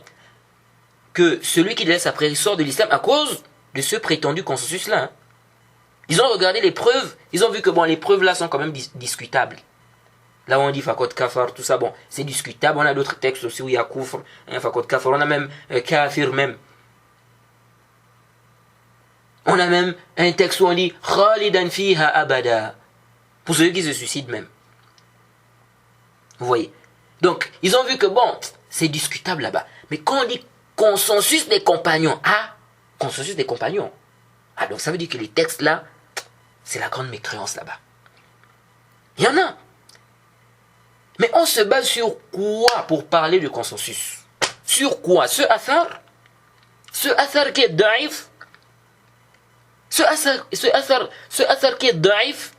que celui qui laisse après il sort de l'islam à cause de ce prétendu consensus-là. Hein. Ils ont regardé les preuves, ils ont vu que bon, les preuves là sont quand même discutables. Là où on dit fakot kafar, tout ça, bon, c'est discutable. On a d'autres textes aussi où il y a kufr, fakot kafar, on a même kafir même. On a même un texte où on dit khalidan fiha abada, pour ceux qui se suicident même. Vous voyez. Donc, ils ont vu que bon, c'est discutable là-bas. Mais quand on dit consensus des compagnons, consensus des compagnons. Donc ça veut dire que les textes là, c'est la grande mécréance là-bas. Il y en a. Mais on se base sur quoi pour parler de consensus? Sur quoi? Ce athar qui est daif, ce athar qui est daif,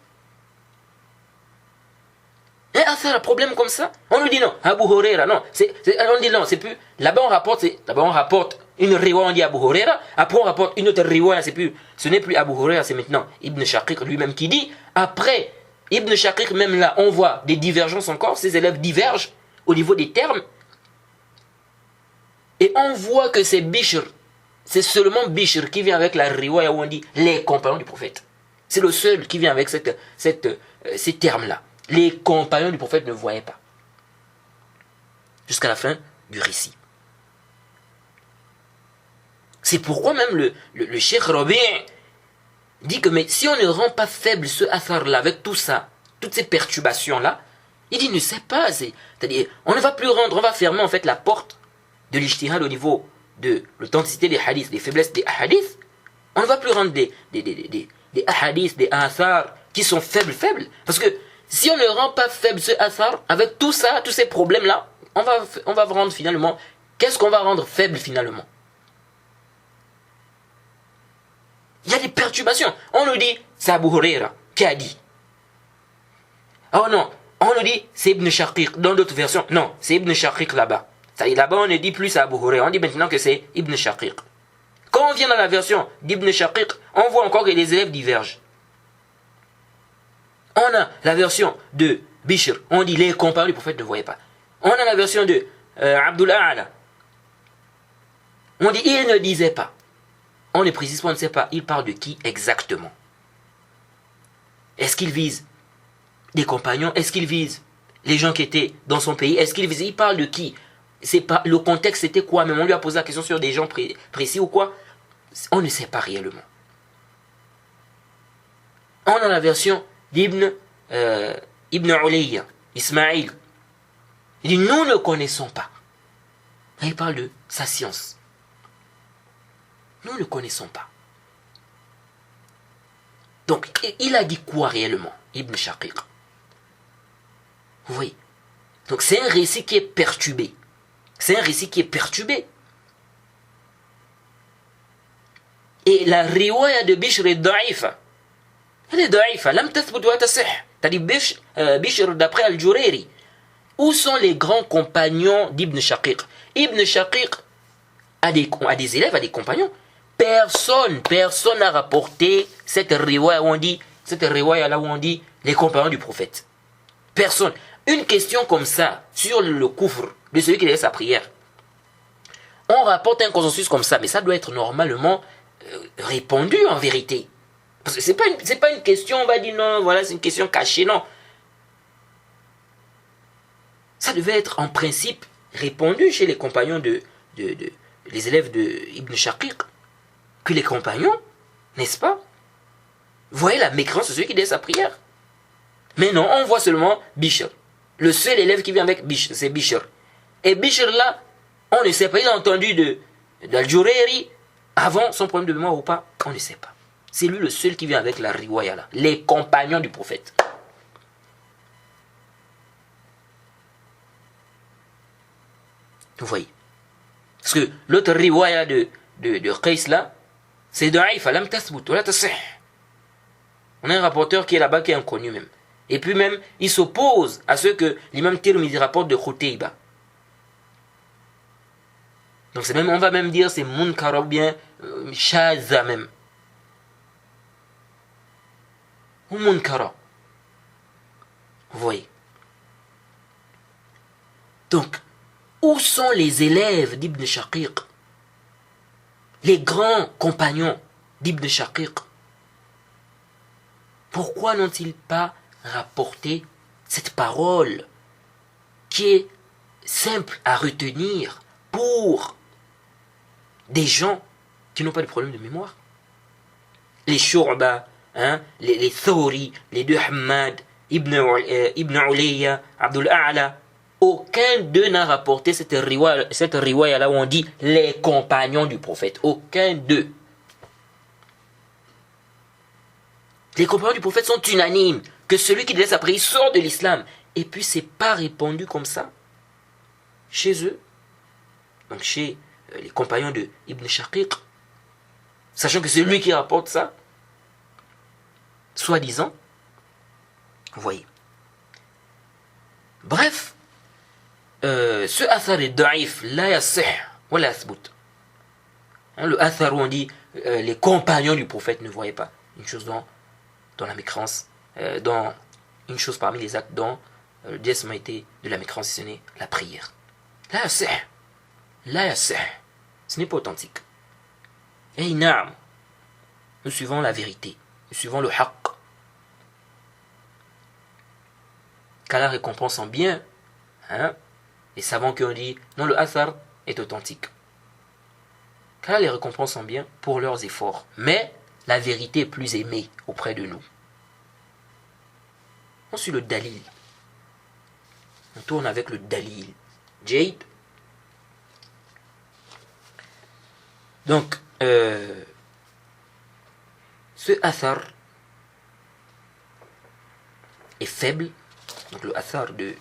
un athar à problème comme ça, on nous dit non, Abu Huraira, non, on dit non, c'est plus, d'abord on rapporte une riwaya, on dit Abu Huraira, après on rapporte une autre riwaya, ce n'est plus Abu Huraira, c'est maintenant Ibn Shaqiq lui-même qui dit, après, Ibn Shaqiq, même là, on voit des divergences encore, ses élèves divergent au niveau des termes, et on voit que c'est Bishr, c'est seulement Bishr qui vient avec la riwaya où on dit les compagnons du prophète. C'est le seul qui vient avec ces termes-là. Les compagnons du prophète ne voyaient pas. Jusqu'à la fin du récit. C'est pourquoi même le Cheikh Rabi' dit que mais si on ne rend pas faible ce athar-là avec tout ça, toutes ces perturbations-là, il dit ne sait pas. C'est-à-dire, on ne va plus rendre, on va fermer en fait la porte de l'ijtihad au niveau de l'authenticité des hadiths, des faiblesses des hadiths. On ne va plus rendre des hadiths, des athars qui sont faibles. Parce que si on ne rend pas faible ce athar, avec tout ça, tous ces problèmes-là, on va rendre finalement, qu'est-ce qu'on va rendre faible finalement? Il y a des perturbations. On nous dit, c'est Abu Huraira qui a dit. Oh non, on nous dit, c'est Ibn Shaqiq. Dans d'autres versions, non, c'est Ibn Shaqiq là-bas. Là-bas, on ne dit plus Abu Huraira. On dit maintenant que c'est Ibn Shaqiq. Quand on vient dans la version d'Ibn Shaqiq, on voit encore que les élèves divergent. On a la version de Bishr. On dit les compagnons du prophète ne voyaient pas. On a la version de Abdullah A'la. On dit il ne disait pas. On ne précise pas, on ne sait pas. Il parle de qui exactement? Est-ce qu'il vise des compagnons? Est-ce qu'il vise les gens qui étaient dans son pays? Est-ce qu'il vise? Il parle de qui? C'est pas, le contexte c'était quoi? Même on lui a posé la question sur des gens précis ou quoi? On ne sait pas réellement. On a la version d'Ibn Ulayya, Ismaïl. Il dit nous ne connaissons pas. Et il parle de sa science. Nous ne connaissons pas. Donc, il a dit quoi réellement, Ibn Shaqiq? Vous voyez? Donc, c'est un récit qui est perturbé. C'est un récit qui est perturbé. Et la riwaya de Bishr est da'ifa. Elle est da'ifa. Lam tathbut wa tasih. C'est-à-dire Bishr d'après Al-Jurayri. Où sont les grands compagnons d'Ibn Shaqiq? Ibn Shaqiq a des élèves, a des compagnons. Personne n'a rapporté cette riwaya où on dit, les compagnons du prophète. Personne. Une question comme ça, sur le kufr de celui qui laisse sa prière. On rapporte un consensus comme ça, mais ça doit être normalement répondu en vérité. Parce que c'est pas une question, on va dire non, voilà, c'est une question cachée, non. Ça devait être en principe répondu chez les compagnons les élèves de Ibn Shaqiq. Que les compagnons, n'est-ce pas? Vous voyez la mécréance de celui qui laisse sa prière. Mais non, on voit seulement Bishr. Le seul élève qui vient avec Bishr, c'est Bishr. Et Bishr là, on ne sait pas, il a entendu d'Al-Jurayri avant son problème de mémoire ou pas, on ne sait pas. C'est lui le seul qui vient avec la riwaya là, les compagnons du prophète. Vous voyez? Parce que l'autre riwaya de Qais là, c'est da'ifa, lam tathbut, wala tasih. On a un rapporteur qui est là-bas, qui est inconnu même. Et puis même, il s'oppose à ce que l'imam Tirmidhi rapporte de Khutayba. Donc c'est même, on va même dire c'est munkara ou bien shaza même. Ou munkara. Vous voyez. Donc, où sont les élèves d'Ibn Shaqiq? Les grands compagnons d'Ibn Shaqiq? Pourquoi n'ont-ils pas rapporté cette parole qui est simple à retenir pour des gens qui n'ont pas de problème de mémoire? Les Shu'ba, hein, les Thawri, les deux Hammad, Ibn Ulayya, Abdul A'la, aucun d'eux n'a rapporté cette riwaya là où on dit les compagnons du prophète. Aucun d'eux. Les compagnons du prophète sont unanimes que celui qui laisse après il sort de l'islam. Et puis c'est pas répandu comme ça chez eux. Donc chez les compagnons de Ibn Shaqiq. Sachant que c'est lui qui rapporte ça. Soi-disant. Vous voyez. Bref. Ce athar est daif. La yassih. Wa la yathbout. Le athar où on dit les compagnons du prophète ne voyaient pas. Une chose dans la mécréance. Dans une chose parmi les actes dont le déciment était de la mécréance, ce n'est la prière. La yassih. La yassih. Ce n'est pas authentique. Et naam. Nous suivons la vérité. Nous suivons le haqq. Qu'Allah récompense en bien. Hein? Les savants qui ont dit non, le athar est authentique. Qu'Allah les récompense en bien pour leurs efforts. Mais la vérité est plus aimée auprès de nous. On suit le dalil. On tourne avec le dalil. Jade. Donc, ce athar est faible. Donc le athar de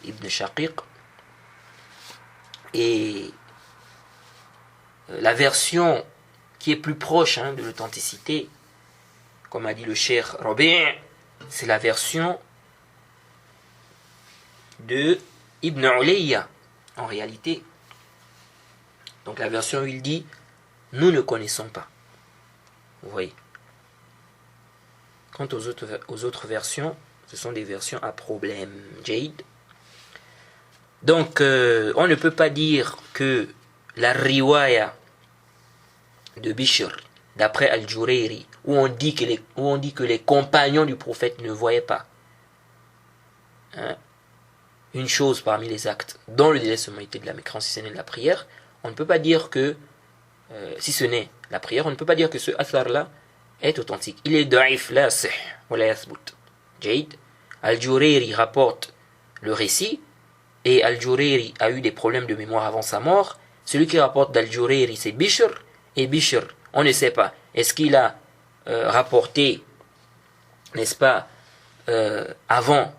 Ibn Shaqiq. Et la version qui est plus proche de l'authenticité, comme a dit le cheikh Rabi', c'est la version de Ibn Ulayya, en réalité. Donc la version où il dit « Nous ne connaissons pas ». Vous voyez. Quant aux autres versions, ce sont des versions à problème. Jade. Donc, on ne peut pas dire que la riwaya de Bishr, d'après Al-Jurayri, où on dit que les compagnons du prophète ne voyaient pas une chose parmi les actes dont le délaissement était de la mécréance, si ce n'est de la prière, on ne peut pas dire que, si ce n'est la prière, on ne peut pas dire que ce athar-là est authentique. Il est daif, la sih, wa la yathbout. Jade. Al-Jurayri rapporte le récit, et Al-Jurayri a eu des problèmes de mémoire avant sa mort. Celui qui rapporte d'Al-Jurayri, c'est Bishr, et Bishr, on ne sait pas, est-ce qu'il a rapporté, n'est-ce pas, avant,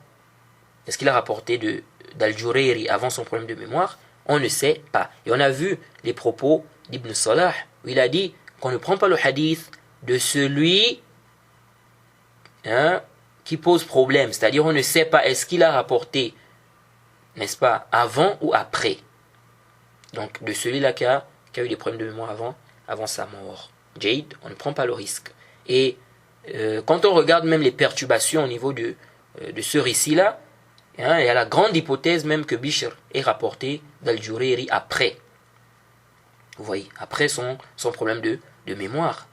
est-ce qu'il a rapporté d'Al-Jurayri avant son problème de mémoire? On ne sait pas. Et on a vu les propos d'Ibn Salah, où il a dit qu'on ne prend pas le hadith de celui qui pose problème. C'est-à-dire, on ne sait pas, est-ce qu'il a rapporté, n'est-ce pas, avant ou après. Donc, de celui-là qui a eu des problèmes de mémoire avant sa mort. Jade, on ne prend pas le risque. Et quand on regarde même les perturbations au niveau de ce récit-là, il y a la grande hypothèse même que Bishr est rapporté d'Al-Jurayri après. Vous voyez, après son problème de mémoire.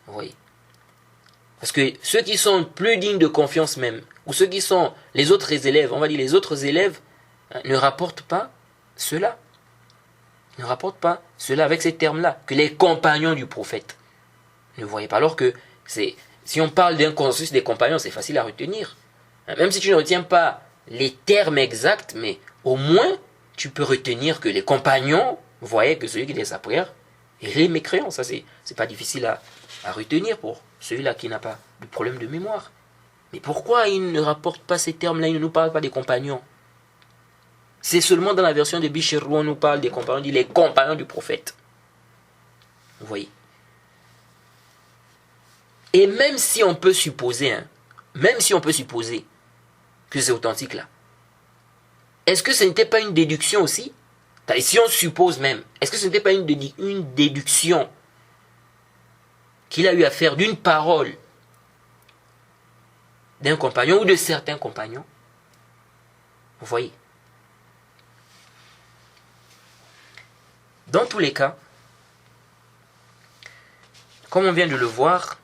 Vous voyez. Parce que ceux qui sont plus dignes de confiance même, ou ceux qui sont les autres élèves, on va dire les autres élèves, ne rapportent pas cela. Ne rapportent pas cela avec ces termes-là, que les compagnons du prophète ne voyaient pas. Alors que si on parle d'un consensus des compagnons, c'est facile à retenir. Même si tu ne retiens pas les termes exacts, mais au moins tu peux retenir que les compagnons voyaient que celui qui laisse sa prière est les mécréants. Ça, c'est pas difficile à retenir pour celui-là qui n'a pas de problème de mémoire. Mais pourquoi il ne rapporte pas ces termes-là? Il ne nous parle pas des compagnons. C'est seulement dans la version de Bishr où on nous parle des compagnons, on dit les compagnons du prophète. Vous voyez. Et même si on peut supposer, même si on peut supposer que c'est authentique là, est-ce que ce n'était pas une déduction aussi? Et si on suppose même, est-ce que ce n'était pas une déduction qu'il a eu à faire d'une parole d'un compagnon ou de certains compagnons? Vous voyez? Dans tous les cas, comme on vient de le voir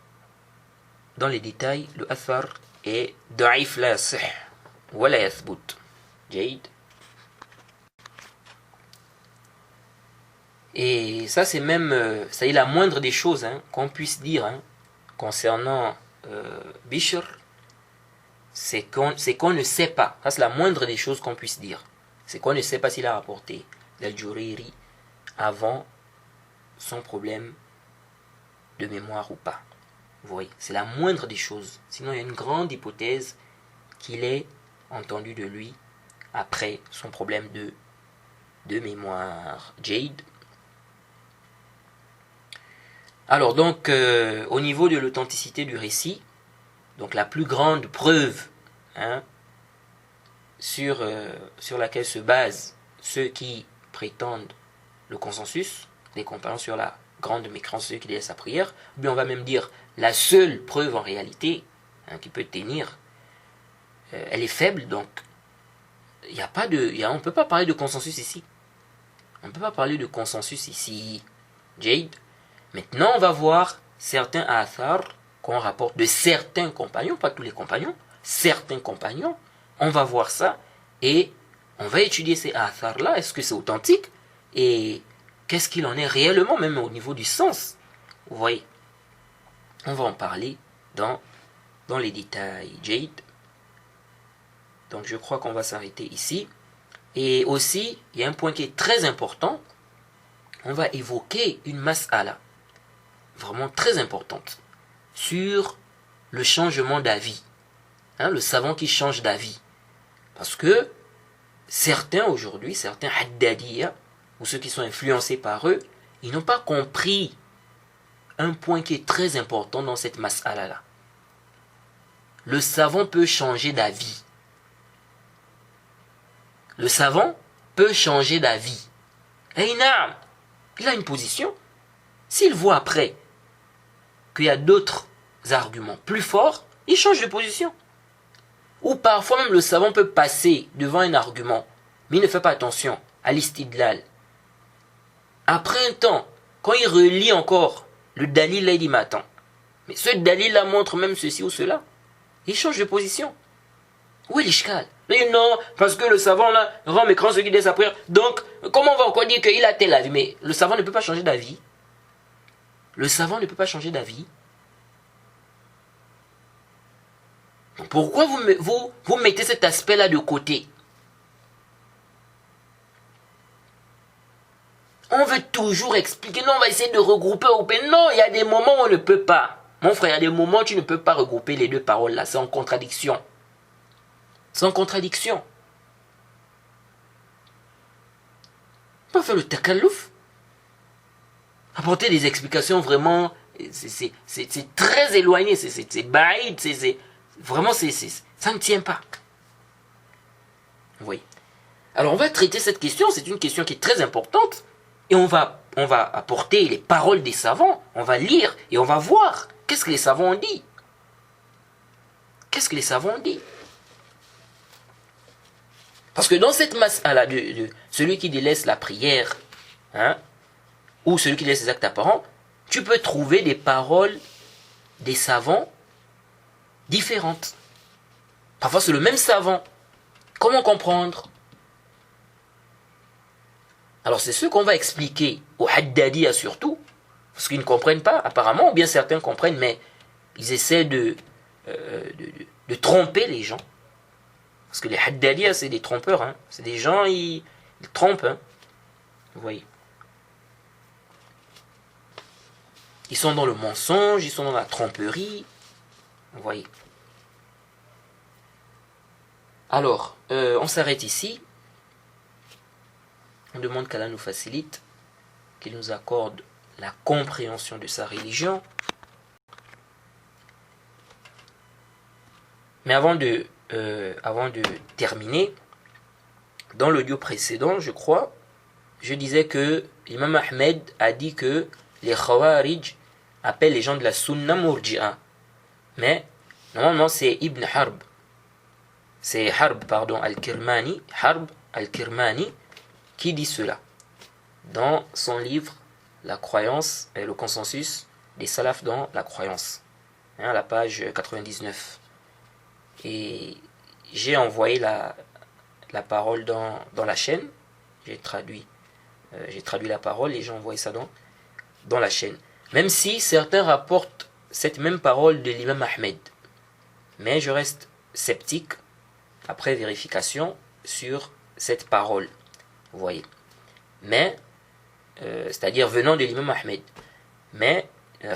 dans les détails, le athar est da'if la yasih wa la yathbut. Jaid. Et ça c'est même ça est la moindre des choses qu'on puisse dire concernant Bishr, c'est qu'on ne sait pas. Ça c'est la moindre des choses qu'on puisse dire. C'est qu'on ne sait pas s'il a rapporté l'Al-Jurayri avant son problème de mémoire ou pas. Vous voyez, c'est la moindre des choses. Sinon, il y a une grande hypothèse qu'il ait entendu de lui après son problème de mémoire. Jade. Alors donc, au niveau de l'authenticité du récit, donc la plus grande preuve sur laquelle se basent ceux qui prétendent le consensus, les compagnons sur la grande mécréance, ceux qui délaissent sa prière, bien on va même dire la seule preuve en réalité qui peut tenir, elle est faible, donc il y a pas de, on ne peut pas parler de consensus ici. On ne peut pas parler de consensus ici, Jade. Maintenant, on va voir certains athars qu'on rapporte de certains compagnons, pas tous les compagnons, certains compagnons. On va voir ça et on va étudier ces athars-là. Est-ce que c'est authentique? Et qu'est-ce qu'il en est réellement, même au niveau du sens? Vous voyez, on va en parler dans les détails. Jade. Donc je crois qu'on va s'arrêter ici. Et aussi, il y a un point qui est très important. On va évoquer une mas'ala vraiment très importante sur le changement d'avis. Le savant qui change d'avis. Parce que certains aujourd'hui, certains haddadiyya, ou ceux qui sont influencés par eux, ils n'ont pas compris un point qui est très important dans cette mas'ala-là. Le savant peut changer d'avis. Le savant peut changer d'avis. Et il a une position. S'il voit après qu'il y a d'autres arguments plus forts, il change de position. Ou parfois même le savant peut passer devant un argument, mais il ne fait pas attention à l'istidlal. Après un temps, quand il relit encore le dalil, là, il dit, mais attends, mais ce dalil là montre même ceci ou cela. Il change de position. Où est l'ishkal? Mais non, parce que le savant là rend mécréant ce qui dit sa prière. Donc, comment on va encore dire qu'il a tel avis? Mais le savant ne peut pas changer d'avis. Le savant ne peut pas changer d'avis. Pourquoi vous mettez cet aspect-là de côté? On veut toujours expliquer. Non, on va essayer de regrouper. Non, il y a des moments où on ne peut pas. Mon frère, il y a des moments où tu ne peux pas regrouper les deux paroles là. C'est en contradiction. C'est en contradiction. On peut faire le takalouf. Apporter des explications vraiment, c'est très éloigné, c'est baïd, vraiment, ça ne tient pas. Vous voyez. Alors on va traiter cette question, c'est une question qui est très importante, et on va apporter les paroles des savants, on va lire, et on va voir, qu'est-ce que les savants ont dit? Qu'est-ce que les savants ont dit? Parce que dans cette masse-là, de celui qui délaisse la prière, ou celui qui laisse les actes apparents, tu peux trouver des paroles des savants différentes. Parfois c'est le même savant. Comment comprendre? Alors c'est ce qu'on va expliquer aux Haddadiyya surtout, parce qu'ils ne comprennent pas apparemment, ou bien certains comprennent, mais ils essaient de tromper les gens. Parce que les Haddadiyya c'est des trompeurs, c'est des gens, ils trompent. Vous voyez. Ils sont dans le mensonge, ils sont dans la tromperie. Vous voyez. Alors, on s'arrête ici. On demande qu'Allah nous facilite, qu'il nous accorde la compréhension de sa religion. Mais avant de terminer, dans l'audio précédent, je crois, je disais que l'imam Ahmed a dit que les Khawarij appellent les gens de la Sunna Murji'a. Mais normalement c'est Ibn Harb. C'est Harb, pardon, Al-Kirmani, Harb Al-Kirmani, qui dit cela dans son livre La croyance et le consensus des salafs dans la croyance, à la page 99. Et j'ai envoyé la parole dans la chaîne, j'ai traduit la parole et j'ai envoyé ça dans la chaîne. Même si certains rapportent cette même parole de l'imam Ahmed, mais je reste sceptique après vérification sur cette parole, vous voyez. Mais, c'est-à-dire venant de l'imam Ahmed. Mais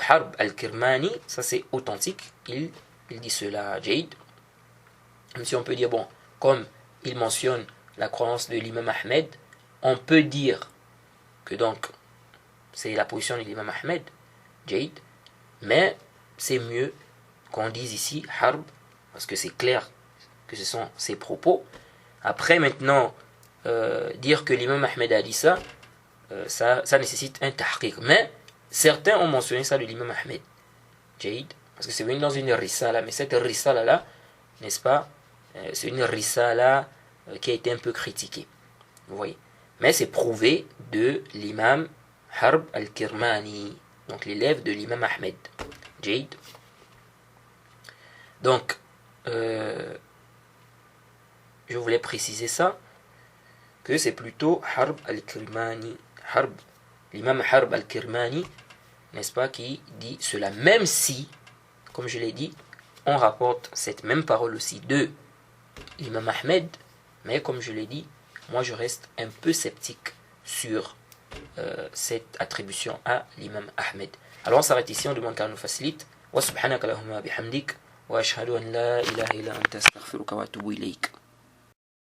Harb al-Kirmani, ça c'est authentique, il dit cela, Jaïd. Même si on peut dire, bon, comme il mentionne la croyance de l'imam Ahmed, on peut dire que donc c'est la position de l'imam Ahmed, Jaïd, mais c'est mieux qu'on dise ici Harb, parce que c'est clair que ce sont ses propos. Après maintenant, dire que l'imam Ahmed a dit ça, ça nécessite un tahqiq. Mais certains ont mentionné ça de l'imam Ahmed, Jaïd, parce que c'est venu dans une risala, mais cette risala là, n'est-ce pas, c'est une risala qui a été un peu critiquée, vous voyez. Mais c'est prouvé de l'imam Harb al-Kirmani, donc l'élève de l'imam Ahmed, Jaïd. Donc, je voulais préciser ça, que c'est plutôt Harb al-Kirmani, l'imam Harb al-Kirmani, n'est-ce pas, qui dit cela, même si, comme je l'ai dit, on rapporte cette même parole aussi de l'imam Ahmed, mais comme je l'ai dit, moi je reste un peu sceptique sur cette attribution à l'imam Ahmed. Alors on s'arrête ici, on demande qu'elle nous facilite. Wa subhanaka lahumma bihamdik wa ashhadu an la ilaha illa anta astaghfiruka wa atubu ilayk.